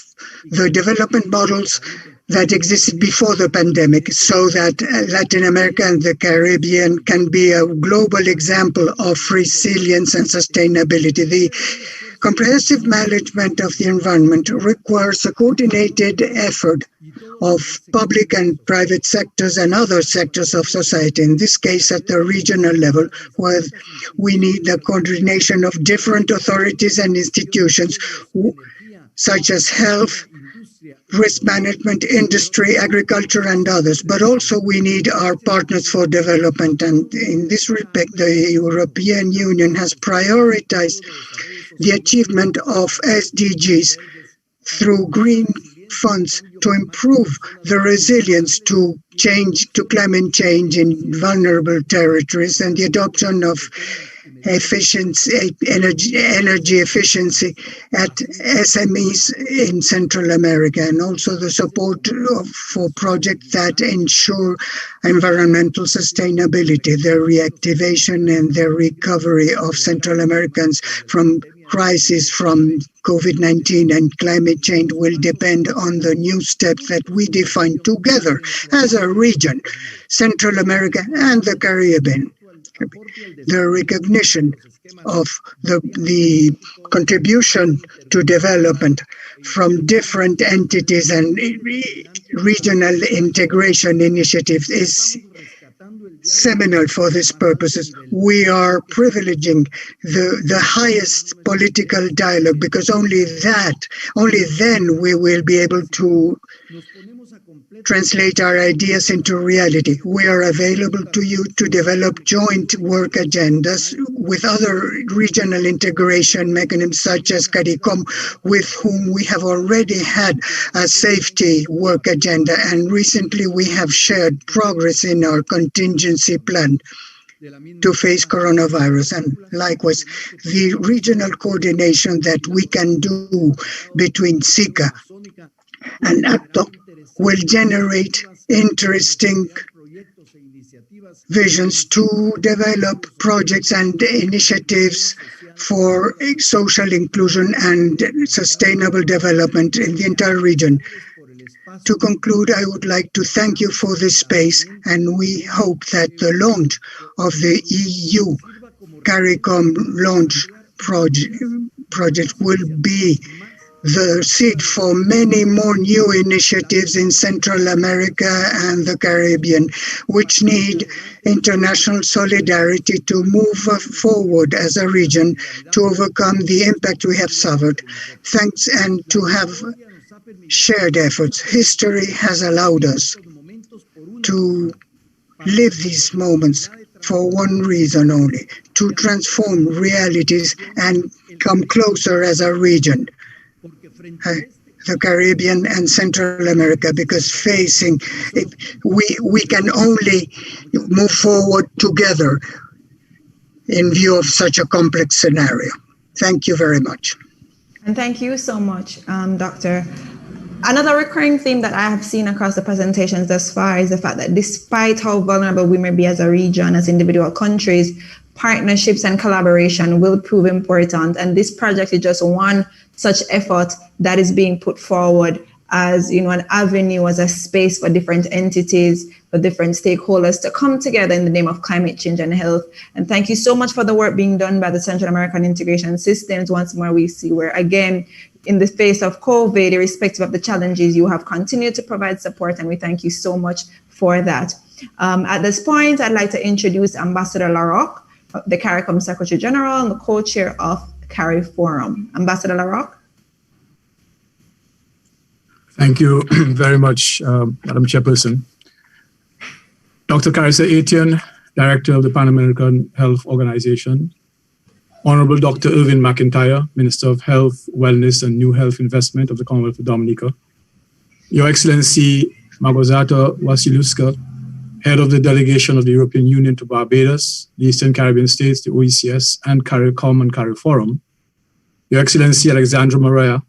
the development models that existed before the pandemic, so that Latin America and the Caribbean can be a global example of resilience and sustainability. The Comprehensive management of the environment requires a coordinated effort of public and private sectors and other sectors of society, in this case at the regional level, where we need the coordination of different authorities and institutions, such as health, risk management, industry, agriculture, and others. But also we need our partners for development. And in this respect, the European Union has prioritized the achievement of SDGs through green funds to improve the resilience to climate change in vulnerable territories, and the adoption of energy efficiency at SMEs in Central America, and also the support for projects that ensure environmental sustainability, the reactivation and the recovery of Central Americans from crisis from COVID-19 and climate change will depend on the new steps that we define together as a region, Central America and the Caribbean. The recognition of the contribution to development from different entities and regional integration initiatives is seminal for these purposes. We are privileging the highest political dialogue, because only then we will be able to translate our ideas into reality. We are available to you to develop joint work agendas with other regional integration mechanisms such as CARICOM, with whom we have already had a safety work agenda, and recently we have shared progress in our contingency plan to face coronavirus. And likewise, the regional coordination that we can do between SICA and ACTO will generate interesting visions to develop projects and initiatives for social inclusion and sustainable development in the entire region. To conclude, I would like to thank you for this space, and we hope that the launch of the EU CARICOM launch project will be the seed for many more new initiatives in Central America and the Caribbean, which need international solidarity to move forward as a region to overcome the impact we have suffered. Thanks, and to have shared efforts. History has allowed us to live these moments for one reason only: to transform realities and come closer as a region. The Caribbean and Central America, because facing it, we can only move forward together in view of such a complex scenario. Thank you very much. And thank you so much, Doctor. Another recurring theme that I have seen across the presentations thus far is the fact that despite how vulnerable we may be as a region, as individual countries, partnerships and collaboration will prove important. And this project is just one such effort that is being put forward as, an avenue, as a space for different entities, for different stakeholders to come together in the name of climate change and health. And thank you so much for the work being done by the Central American Integration Systems. Once more, we see where, again, in the face of COVID, irrespective of the challenges, you have continued to provide support, and we thank you so much for that. At this point, I'd like to introduce Ambassador Larocque, the CARICOM Secretary General and the co-chair of CARIFORUM. Ambassador Larocque. Thank you very much, Madam Chairperson. Dr. Carissa Etienne, Director of the Pan American Health Organization. Honorable Dr. Irvin McIntyre, Minister of Health, Wellness and New Health Investment of the Commonwealth of Dominica. Your Excellency Magozata Wasiluska, Head of the Delegation of the European Union to Barbados, the Eastern Caribbean States, the OECS, and CARICOM and CARIFORUM. Your Excellency Alexandra Morea,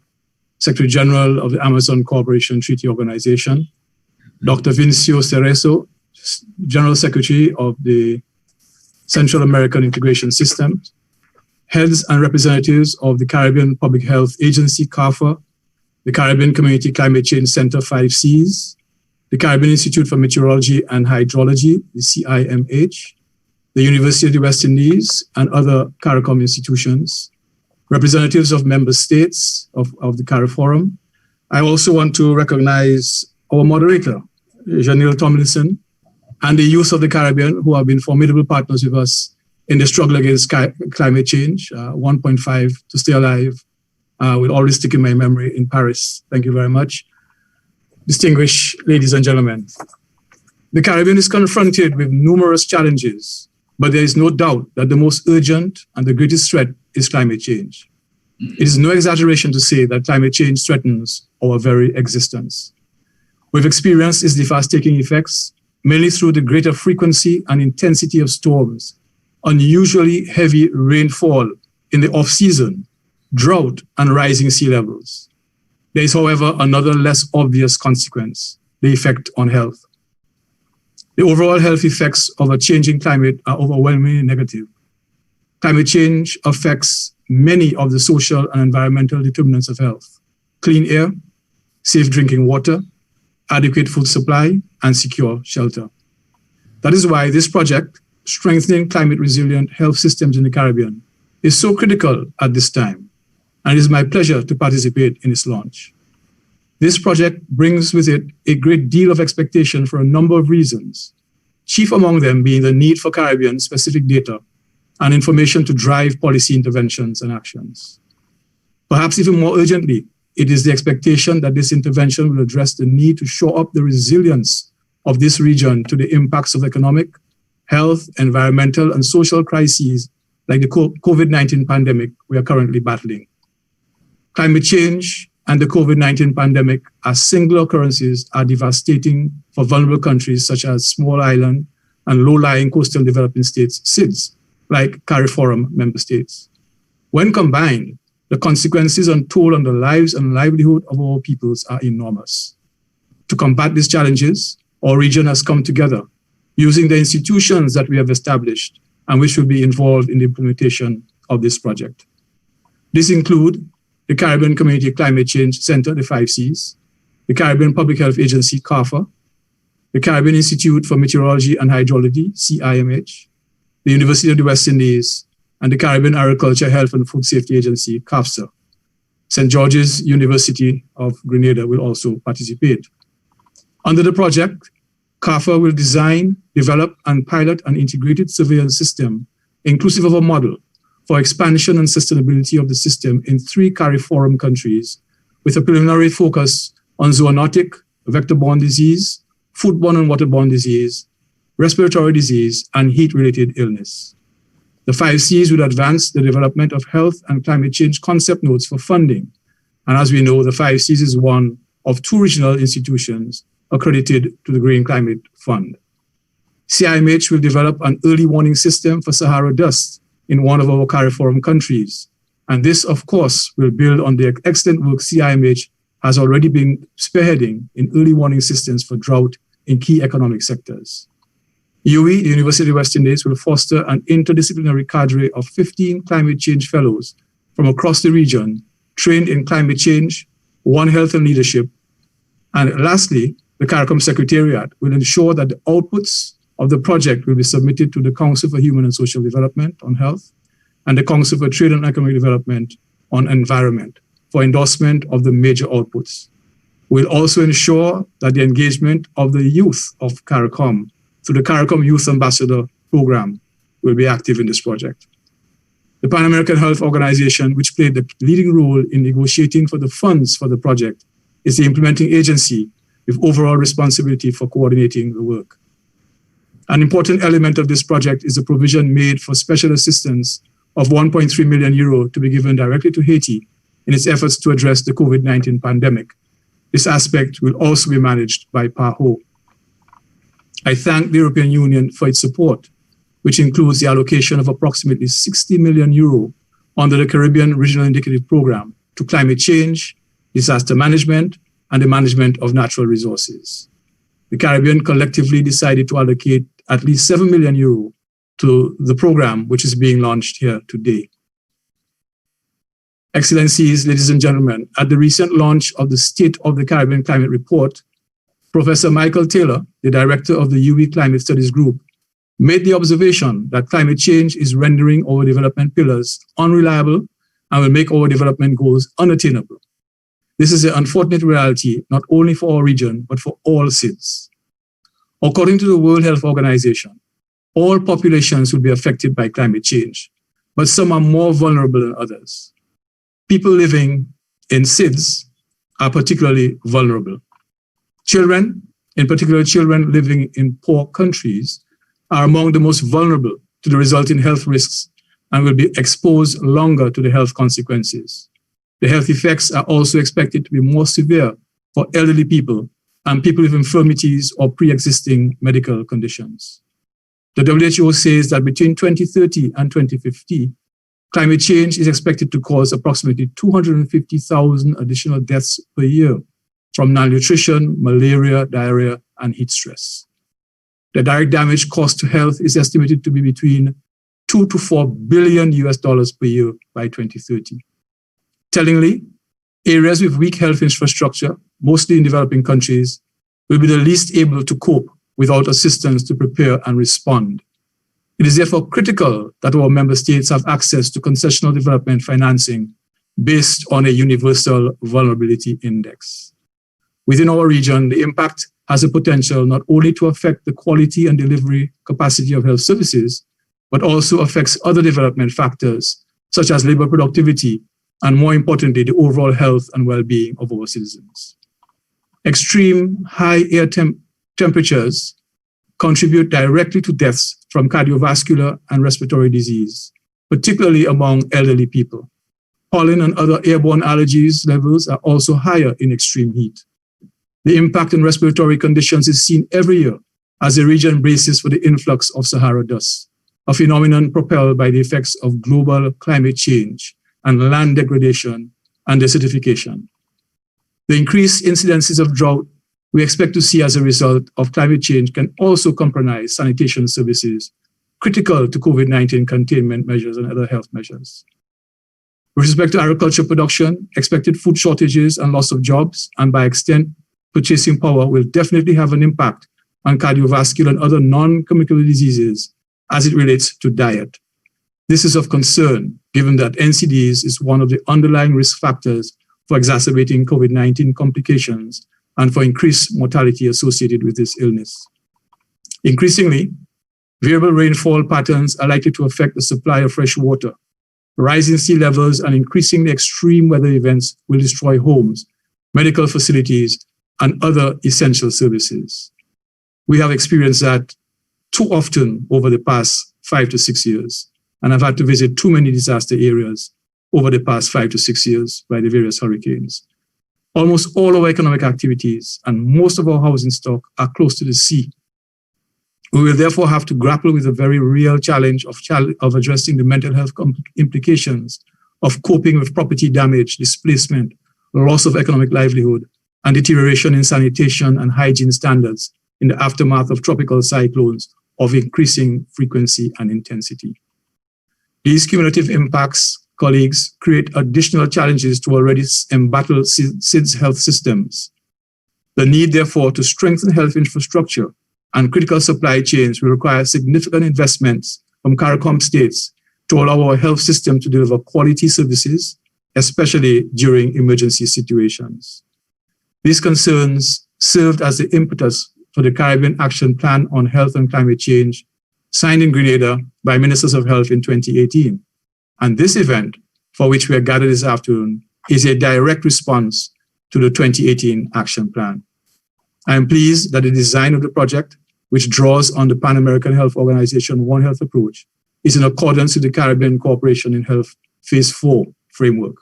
Secretary General of the Amazon Cooperation Treaty Organization. Dr. Vincio Cerezo, General Secretary of the Central American Integration System. Heads and representatives of the Caribbean Public Health Agency, CARFA, the Caribbean Community Climate Change Center 5Cs, the Caribbean Institute for Meteorology and Hydrology, the CIMH, the University of the West Indies, and other CARICOM institutions, representatives of member states of the CARIFORUM. I also want to recognize our moderator, Janelle Tomlinson, and the youth of the Caribbean who have been formidable partners with us in the struggle against climate change. 1.5 to stay alive will always stick in my memory in Paris. Thank you very much. Distinguished ladies and gentlemen, the Caribbean is confronted with numerous challenges, but there is no doubt that the most urgent and the greatest threat is climate change. It is no exaggeration to say that climate change threatens our very existence. We've experienced its devastating effects mainly through the greater frequency and intensity of storms, unusually heavy rainfall in the off-season, drought, and rising sea levels. There is, however, another less obvious consequence, the effect on health. The overall health effects of a changing climate are overwhelmingly negative. Climate change affects many of the social and environmental determinants of health: clean air, safe drinking water, adequate food supply, and secure shelter. That is why this project, Strengthening Climate Resilient Health Systems in the Caribbean, is so critical at this time, and it is my pleasure to participate in its launch. This project brings with it a great deal of expectation for a number of reasons, chief among them being the need for Caribbean-specific data and information to drive policy interventions and actions. Perhaps even more urgently, it is the expectation that this intervention will address the need to shore up the resilience of this region to the impacts of economic, health, environmental, and social crises like the COVID-19 pandemic we are currently battling. Climate change and the COVID-19 pandemic as single occurrences are devastating for vulnerable countries such as small island and low-lying coastal developing states, SIDS, like CARIFORUM member states. When combined, the consequences and toll on the lives and livelihood of our peoples are enormous. To combat these challenges, our region has come together using the institutions that we have established and which will be involved in the implementation of this project. These include the Caribbean Community Climate Change Center, the 5Cs, the Caribbean Public Health Agency, CARFA, the Caribbean Institute for Meteorology and Hydrology, CIMH, the University of the West Indies, and the Caribbean Agriculture, Health and Food Safety Agency, CAFSA. St. George's University of Grenada will also participate. Under the project, CARFA will design, develop, and pilot an integrated surveillance system, inclusive of a model for expansion and sustainability of the system in 3 CARIFORUM countries, with a preliminary focus on zoonotic, vector-borne disease, foodborne and waterborne disease, respiratory disease, and heat-related illness. The 5Cs will advance the development of health and climate change concept notes for funding. And as we know, the 5Cs is one of 2 regional institutions accredited to the Green Climate Fund. CIMH will develop an early warning system for Sahara dust in one of our CARIFORUM countries. And this, of course, will build on the excellent work CIMH has already been spearheading in early warning systems for drought in key economic sectors. UWI, the University of the West Indies, will foster an interdisciplinary cadre of 15 climate change fellows from across the region, trained in climate change, One Health and leadership. And lastly, the CARICOM Secretariat will ensure that the outputs of the project will be submitted to the Council for Human and Social Development on health and the Council for Trade and Economic Development on environment for endorsement of the major outputs. We'll also ensure that the engagement of the youth of CARICOM through the CARICOM Youth Ambassador Program will be active in this project. The Pan American Health Organization, which played the leading role in negotiating for the funds for the project, is the implementing agency with overall responsibility for coordinating the work. An important element of this project is the provision made for special assistance of 1.3 million euro to be given directly to Haiti in its efforts to address the COVID-19 pandemic. This aspect will also be managed by PAHO. I thank the European Union for its support, which includes the allocation of approximately 60 million euro under the Caribbean Regional Indicative Program to climate change, disaster management, and the management of natural resources. The Caribbean collectively decided to allocate at least 7 million euro to the program, which is being launched here today. Excellencies, ladies and gentlemen, at the recent launch of the State of the Caribbean Climate Report, Professor Michael Taylor, the director of the UWI Climate Studies Group, made the observation that climate change is rendering our development pillars unreliable and will make our development goals unattainable. This is an unfortunate reality, not only for our region, but for all SIDS. According to the World Health Organization, all populations will be affected by climate change, but some are more vulnerable than others. People living in SIDS are particularly vulnerable. Children, in particular children living in poor countries, are among the most vulnerable to the resulting health risks and will be exposed longer to the health consequences. The health effects are also expected to be more severe for elderly people and people with infirmities or pre-existing medical conditions. The WHO says that between 2030 and 2050, climate change is expected to cause approximately 250,000 additional deaths per year from malnutrition, malaria, diarrhea, and heat stress. The direct damage cost to health is estimated to be between $2 to $4 billion per year by 2030. Tellingly, areas with weak health infrastructure, mostly in developing countries, will be the least able to cope without assistance to prepare and respond. It is therefore critical that our member states have access to concessional development financing based on a universal vulnerability index. Within our region, the impact has the potential not only to affect the quality and delivery capacity of health services, but also affects other development factors, such as labor productivity, and more importantly, the overall health and well-being of our citizens. Extreme high air temperatures contribute directly to deaths from cardiovascular and respiratory disease, particularly among elderly people. Pollen and other airborne allergies levels are also higher in extreme heat. The impact on respiratory conditions is seen every year as the region braces for the influx of Sahara dust, a phenomenon propelled by the effects of global climate change and land degradation and desertification. The increased incidences of drought we expect to see as a result of climate change can also compromise sanitation services critical to COVID-19 containment measures and other health measures. With respect to agriculture production, expected food shortages and loss of jobs, and by extent, purchasing power will definitely have an impact on cardiovascular and other non-communicable diseases as it relates to diet. This is of concern, given that NCDs is one of the underlying risk factors for exacerbating COVID-19 complications and for increased mortality associated with this illness. Increasingly, variable rainfall patterns are likely to affect the supply of fresh water. Rising sea levels and increasingly extreme weather events will destroy homes, medical facilities, and other essential services. We have experienced that too often over the past 5 to 6 years, and I've had to visit too many disaster areas over the past 5 to 6 years by the various hurricanes. Almost all our economic activities and most of our housing stock are close to the sea. We will therefore have to grapple with the very real challenge of addressing the mental health implications of coping with property damage, displacement, loss of economic livelihood, and deterioration in sanitation and hygiene standards in the aftermath of tropical cyclones of increasing frequency and intensity. These cumulative impacts, colleagues, create additional challenges to already embattled SIDS health systems. The need, therefore, to strengthen health infrastructure and critical supply chains will require significant investments from CARIFORUM states to allow our health system to deliver quality services, especially during emergency situations. These concerns served as the impetus for the Caribbean Action Plan on Health and Climate Change, signed in Grenada by Ministers of Health in 2018. And this event, for which we are gathered this afternoon, is a direct response to the 2018 Action Plan. I am pleased that the design of the project, which draws on the Pan American Health Organization One Health approach, is in accordance with the Caribbean Cooperation in Health Phase 4 framework.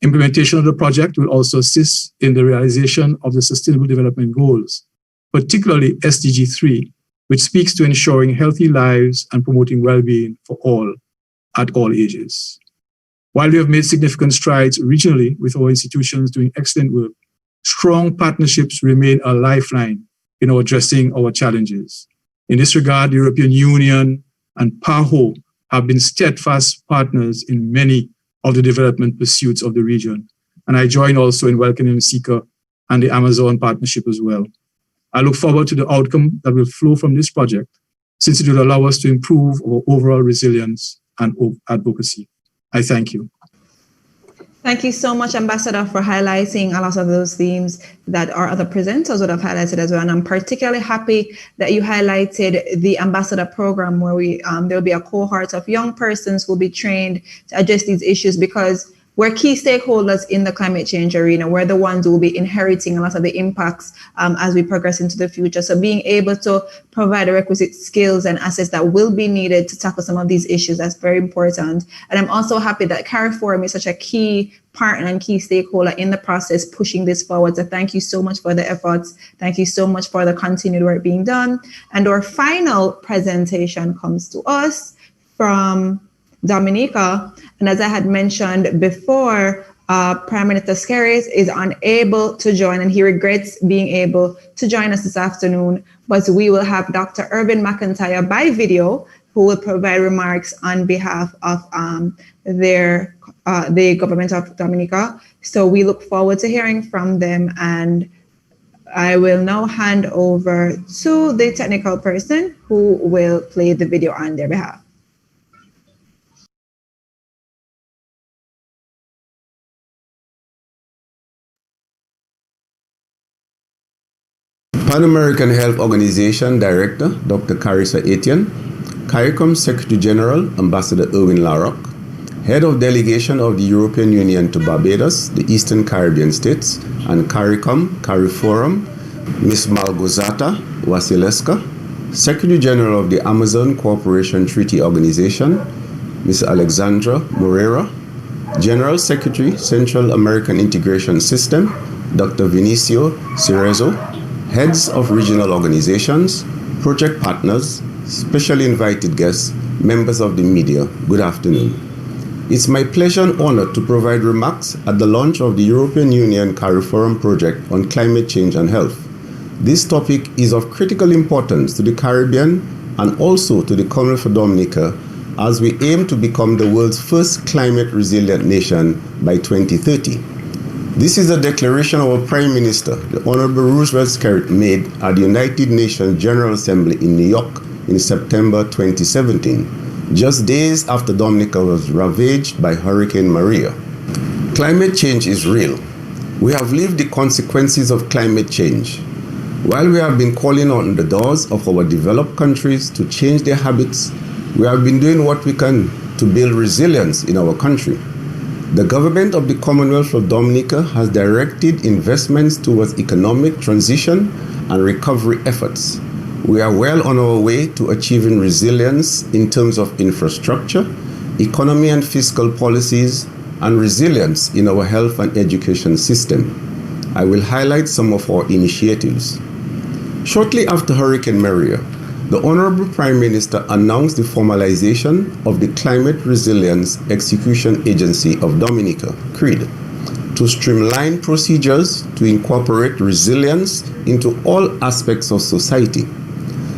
Implementation of the project will also assist in the realization of the Sustainable Development Goals, particularly SDG 3, which speaks to ensuring healthy lives and promoting well-being for all at all ages. While we have made significant strides regionally with our institutions doing excellent work, strong partnerships remain a lifeline in addressing our challenges. In this regard, the European Union and PAHO have been steadfast partners in many of the development pursuits of the region. And I join also in welcoming SICA and the Amazon partnership as well. I look forward to the outcome that will flow from this project, since it will allow us to improve our overall resilience and advocacy. I thank you. Thank you so much, Ambassador, for highlighting a lot of those themes that our other presenters would have highlighted as well. And I'm particularly happy that you highlighted the Ambassador program, where there'll be a cohort of young persons who will be trained to address these issues, because we're key stakeholders in the climate change arena. We're the ones who will be inheriting a lot of the impacts as we progress into the future. So being able to provide the requisite skills and assets that will be needed to tackle some of these issues, that's very important. And I'm also happy that CARIFORUM is such a key partner and key stakeholder in the process pushing this forward. So thank you so much for the efforts. Thank you so much for the continued work being done. And our final presentation comes to us from Dominica. And as I had mentioned before, Prime Minister Skerrit is unable to join, and he regrets being able to join us this afternoon. But we will have Dr. Irvin McIntyre by video, who will provide remarks on behalf of the government of Dominica. So we look forward to hearing from them. And I will now hand over to the technical person who will play the video on their behalf. Pan American Health Organization Director, Dr. Carissa Etienne, CARICOM Secretary General, Ambassador Erwin Larrock, Head of Delegation of the European Union to Barbados, the Eastern Caribbean States, and CARIFORUM, Ms. Malgorzata Wasileska, Secretary General of the Amazon Cooperation Treaty Organization, Ms. Alexandra Moreira, General Secretary, Central American Integration System, Dr. Vinicio Cerezo, Heads of regional organizations, project partners, specially invited guests, members of the media, good afternoon. It's my pleasure and honor to provide remarks at the launch of the European Union CARIFORUM project on climate change and health. This topic is of critical importance to the Caribbean and also to the Commonwealth of Dominica, as we aim to become the world's first climate resilient nation by 2030. This is a declaration our Prime Minister, the Honorable Roosevelt Skerrit, made at the United Nations General Assembly in New York in September 2017, just days after Dominica was ravaged by Hurricane Maria. Climate change is real. We have lived the consequences of climate change. While we have been calling on the doors of our developed countries to change their habits, we have been doing what we can to build resilience in our country. The government of the Commonwealth of Dominica has directed investments towards economic transition and recovery efforts. We are well on our way to achieving resilience in terms of infrastructure, economy and fiscal policies, and resilience in our health and education system. I will highlight some of our initiatives. Shortly after Hurricane Maria, the Honorable Prime Minister announced the formalization of the Climate Resilience Execution Agency of Dominica, CRED, to streamline procedures to incorporate resilience into all aspects of society.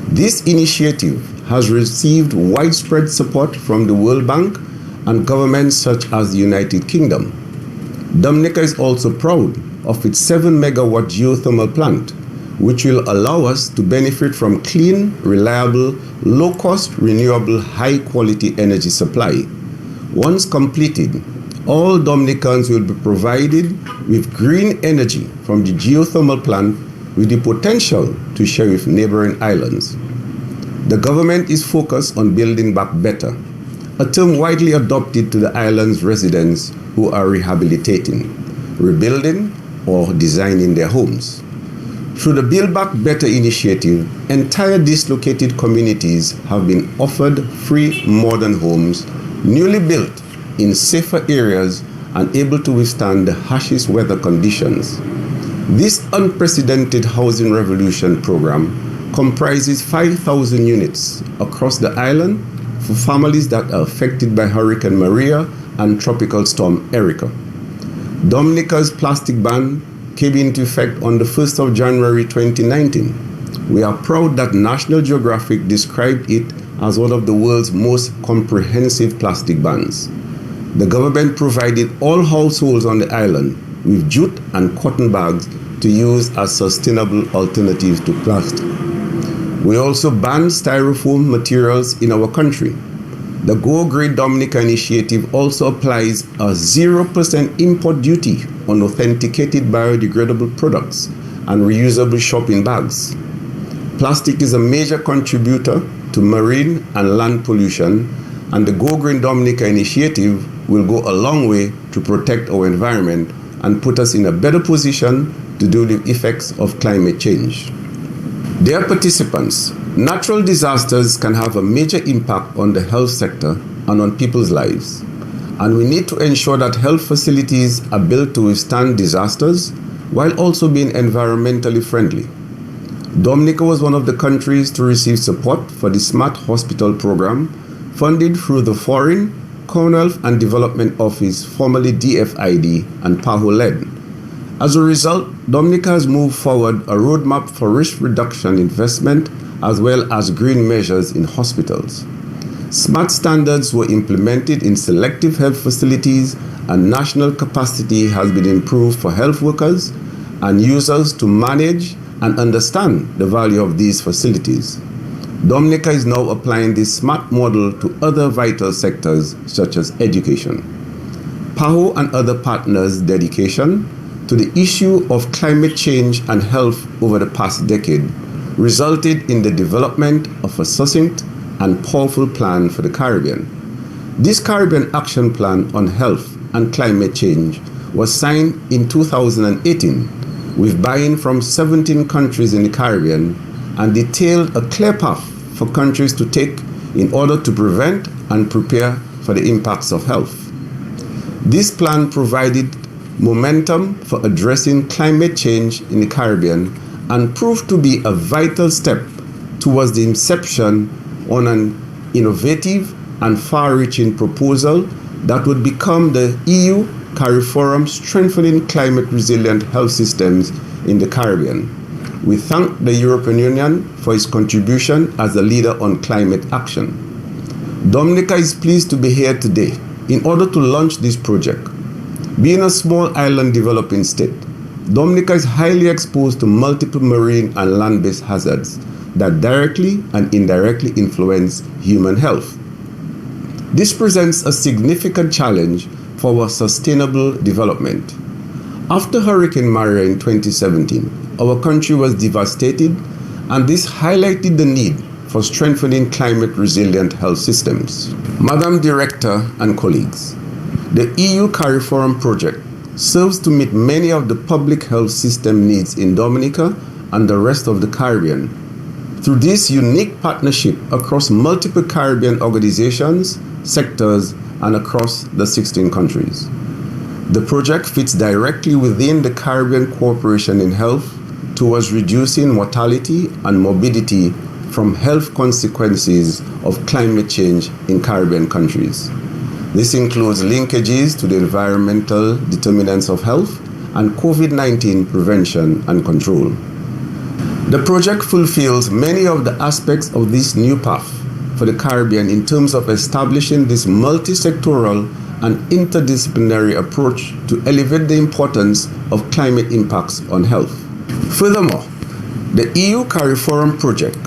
This initiative has received widespread support from the World Bank and governments such as the United Kingdom. Dominica is also proud of its 7-megawatt geothermal plant, which will allow us to benefit from clean, reliable, low-cost, renewable, high-quality energy supply. Once completed, all Dominicans will be provided with green energy from the geothermal plant with the potential to share with neighboring islands. The government is focused on building back better, a term widely adopted to the island's residents who are rehabilitating, rebuilding, or designing their homes. Through the Build Back Better initiative, entire dislocated communities have been offered free modern homes, newly built in safer areas and able to withstand the harshest weather conditions. This unprecedented housing revolution program comprises 5,000 units across the island for families that are affected by Hurricane Maria and Tropical Storm Erika. Dominica's plastic ban came into effect on the 1st of January 2019. We are proud that National Geographic described it as one of the world's most comprehensive plastic bans. The government provided all households on the island with jute and cotton bags to use as sustainable alternatives to plastic. We also banned styrofoam materials in our country. The Go Green Dominica initiative also applies a 0% import duty on authenticated biodegradable products and reusable shopping bags. Plastic is a major contributor to marine and land pollution, and the Go Green Dominica initiative will go a long way to protect our environment and put us in a better position to deal with the effects of climate change. Dear participants, natural disasters can have a major impact on the health sector and on people's lives, and we need to ensure that health facilities are built to withstand disasters while also being environmentally friendly. Dominica was one of the countries to receive support for the Smart Hospital program funded through the Foreign, Commonwealth and Development Office, formerly DFID, and PAHO-led. As a result, Dominica has moved forward a roadmap for risk reduction investment as well as green measures in hospitals. Smart standards were implemented in selective health facilities, and national capacity has been improved for health workers and users to manage and understand the value of these facilities. Dominica is now applying this smart model to other vital sectors such as education. PAHO and other partners' dedication to the issue of climate change and health over the past decade resulted in the development of a succinct and powerful plan for the Caribbean. This Caribbean Action Plan on Health and Climate Change was signed in 2018 with buy-in from 17 countries in the Caribbean and detailed a clear path for countries to take in order to prevent and prepare for the impacts of health. This plan provided momentum for addressing climate change in the Caribbean and proved to be a vital step towards the inception on an innovative and far-reaching proposal that would become the EU CARIFORUM Strengthening Climate Resilient Health Systems in the Caribbean. We thank the European Union for its contribution as a leader on climate action. Dominica is pleased to be here today in order to launch this project. Being a small island developing state, Dominica is highly exposed to multiple marine and land-based hazards that directly and indirectly influence human health. This presents a significant challenge for our sustainable development. After Hurricane Maria in 2017, our country was devastated, and this highlighted the need for strengthening climate resilient health systems. Madam Director and colleagues, the EU CARIFORUM project serves to meet many of the public health system needs in Dominica and the rest of the Caribbean. Through this unique partnership across multiple Caribbean organizations, sectors, and across the 16 countries. The project fits directly within the Caribbean Cooperation in Health towards reducing mortality and morbidity from health consequences of climate change in Caribbean countries. This includes linkages to the environmental determinants of health and COVID-19 prevention and control. The project fulfills many of the aspects of this new path for the Caribbean in terms of establishing this multi-sectoral and interdisciplinary approach to elevate the importance of climate impacts on health. Furthermore, the EU CARIFORUM project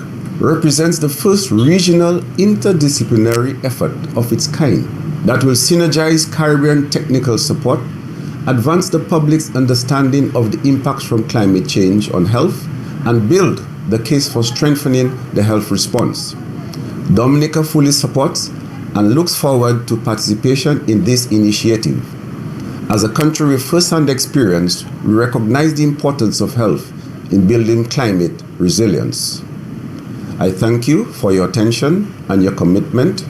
represents the first regional interdisciplinary effort of its kind that will synergize Caribbean technical support, advance the public's understanding of the impacts from climate change on health, and build the case for strengthening the health response. Dominica fully supports and looks forward to participation in this initiative. As a country with first-hand experience, we recognize the importance of health in building climate resilience. I thank you for your attention and your commitment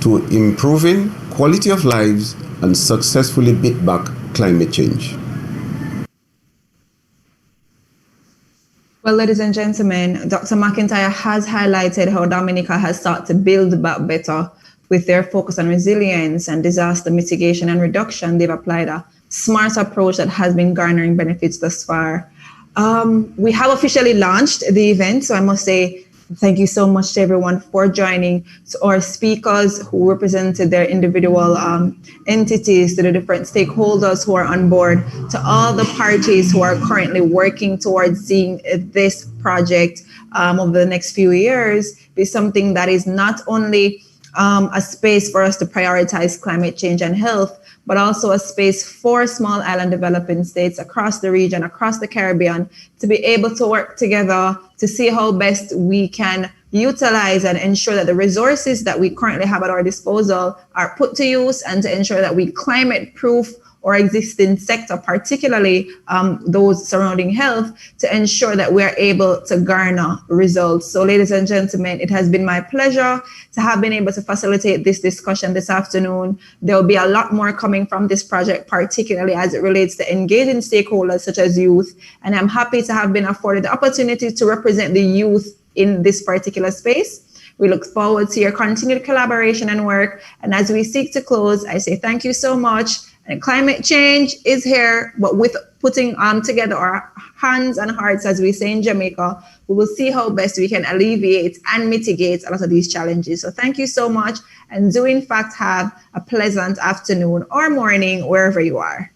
to improving quality of lives and successfully beat back climate change. Well, ladies and gentlemen, Dr. McIntyre has highlighted how Dominica has sought to build back better with their focus on resilience and disaster mitigation and reduction. They've applied a smart approach that has been garnering benefits thus far. We have officially launched the event, so I must say thank you so much to everyone for joining, to our speakers who represented their individual entities, to the different stakeholders who are on board, to all the parties who are currently working towards seeing this project over the next few years be something that is not only a space for us to prioritize climate change and health, but also a space for small island developing states across the region, across the Caribbean, to be able to work together to see how best we can utilize and ensure that the resources that we currently have at our disposal are put to use, and to ensure that we climate proof our existing sector, particularly those surrounding health, to ensure that we are able to garner results. So ladies and gentlemen, it has been my pleasure to have been able to facilitate this discussion this afternoon. There will be a lot more coming from this project, particularly as it relates to engaging stakeholders such as youth. And I'm happy to have been afforded the opportunity to represent the youth in this particular space. We look forward to your continued collaboration and work. And as we seek to close, I say thank you so much. And climate change is here, but with putting together our hands and hearts, as we say in Jamaica, we will see how best we can alleviate and mitigate a lot of these challenges. So thank you so much, and do in fact have a pleasant afternoon or morning wherever you are.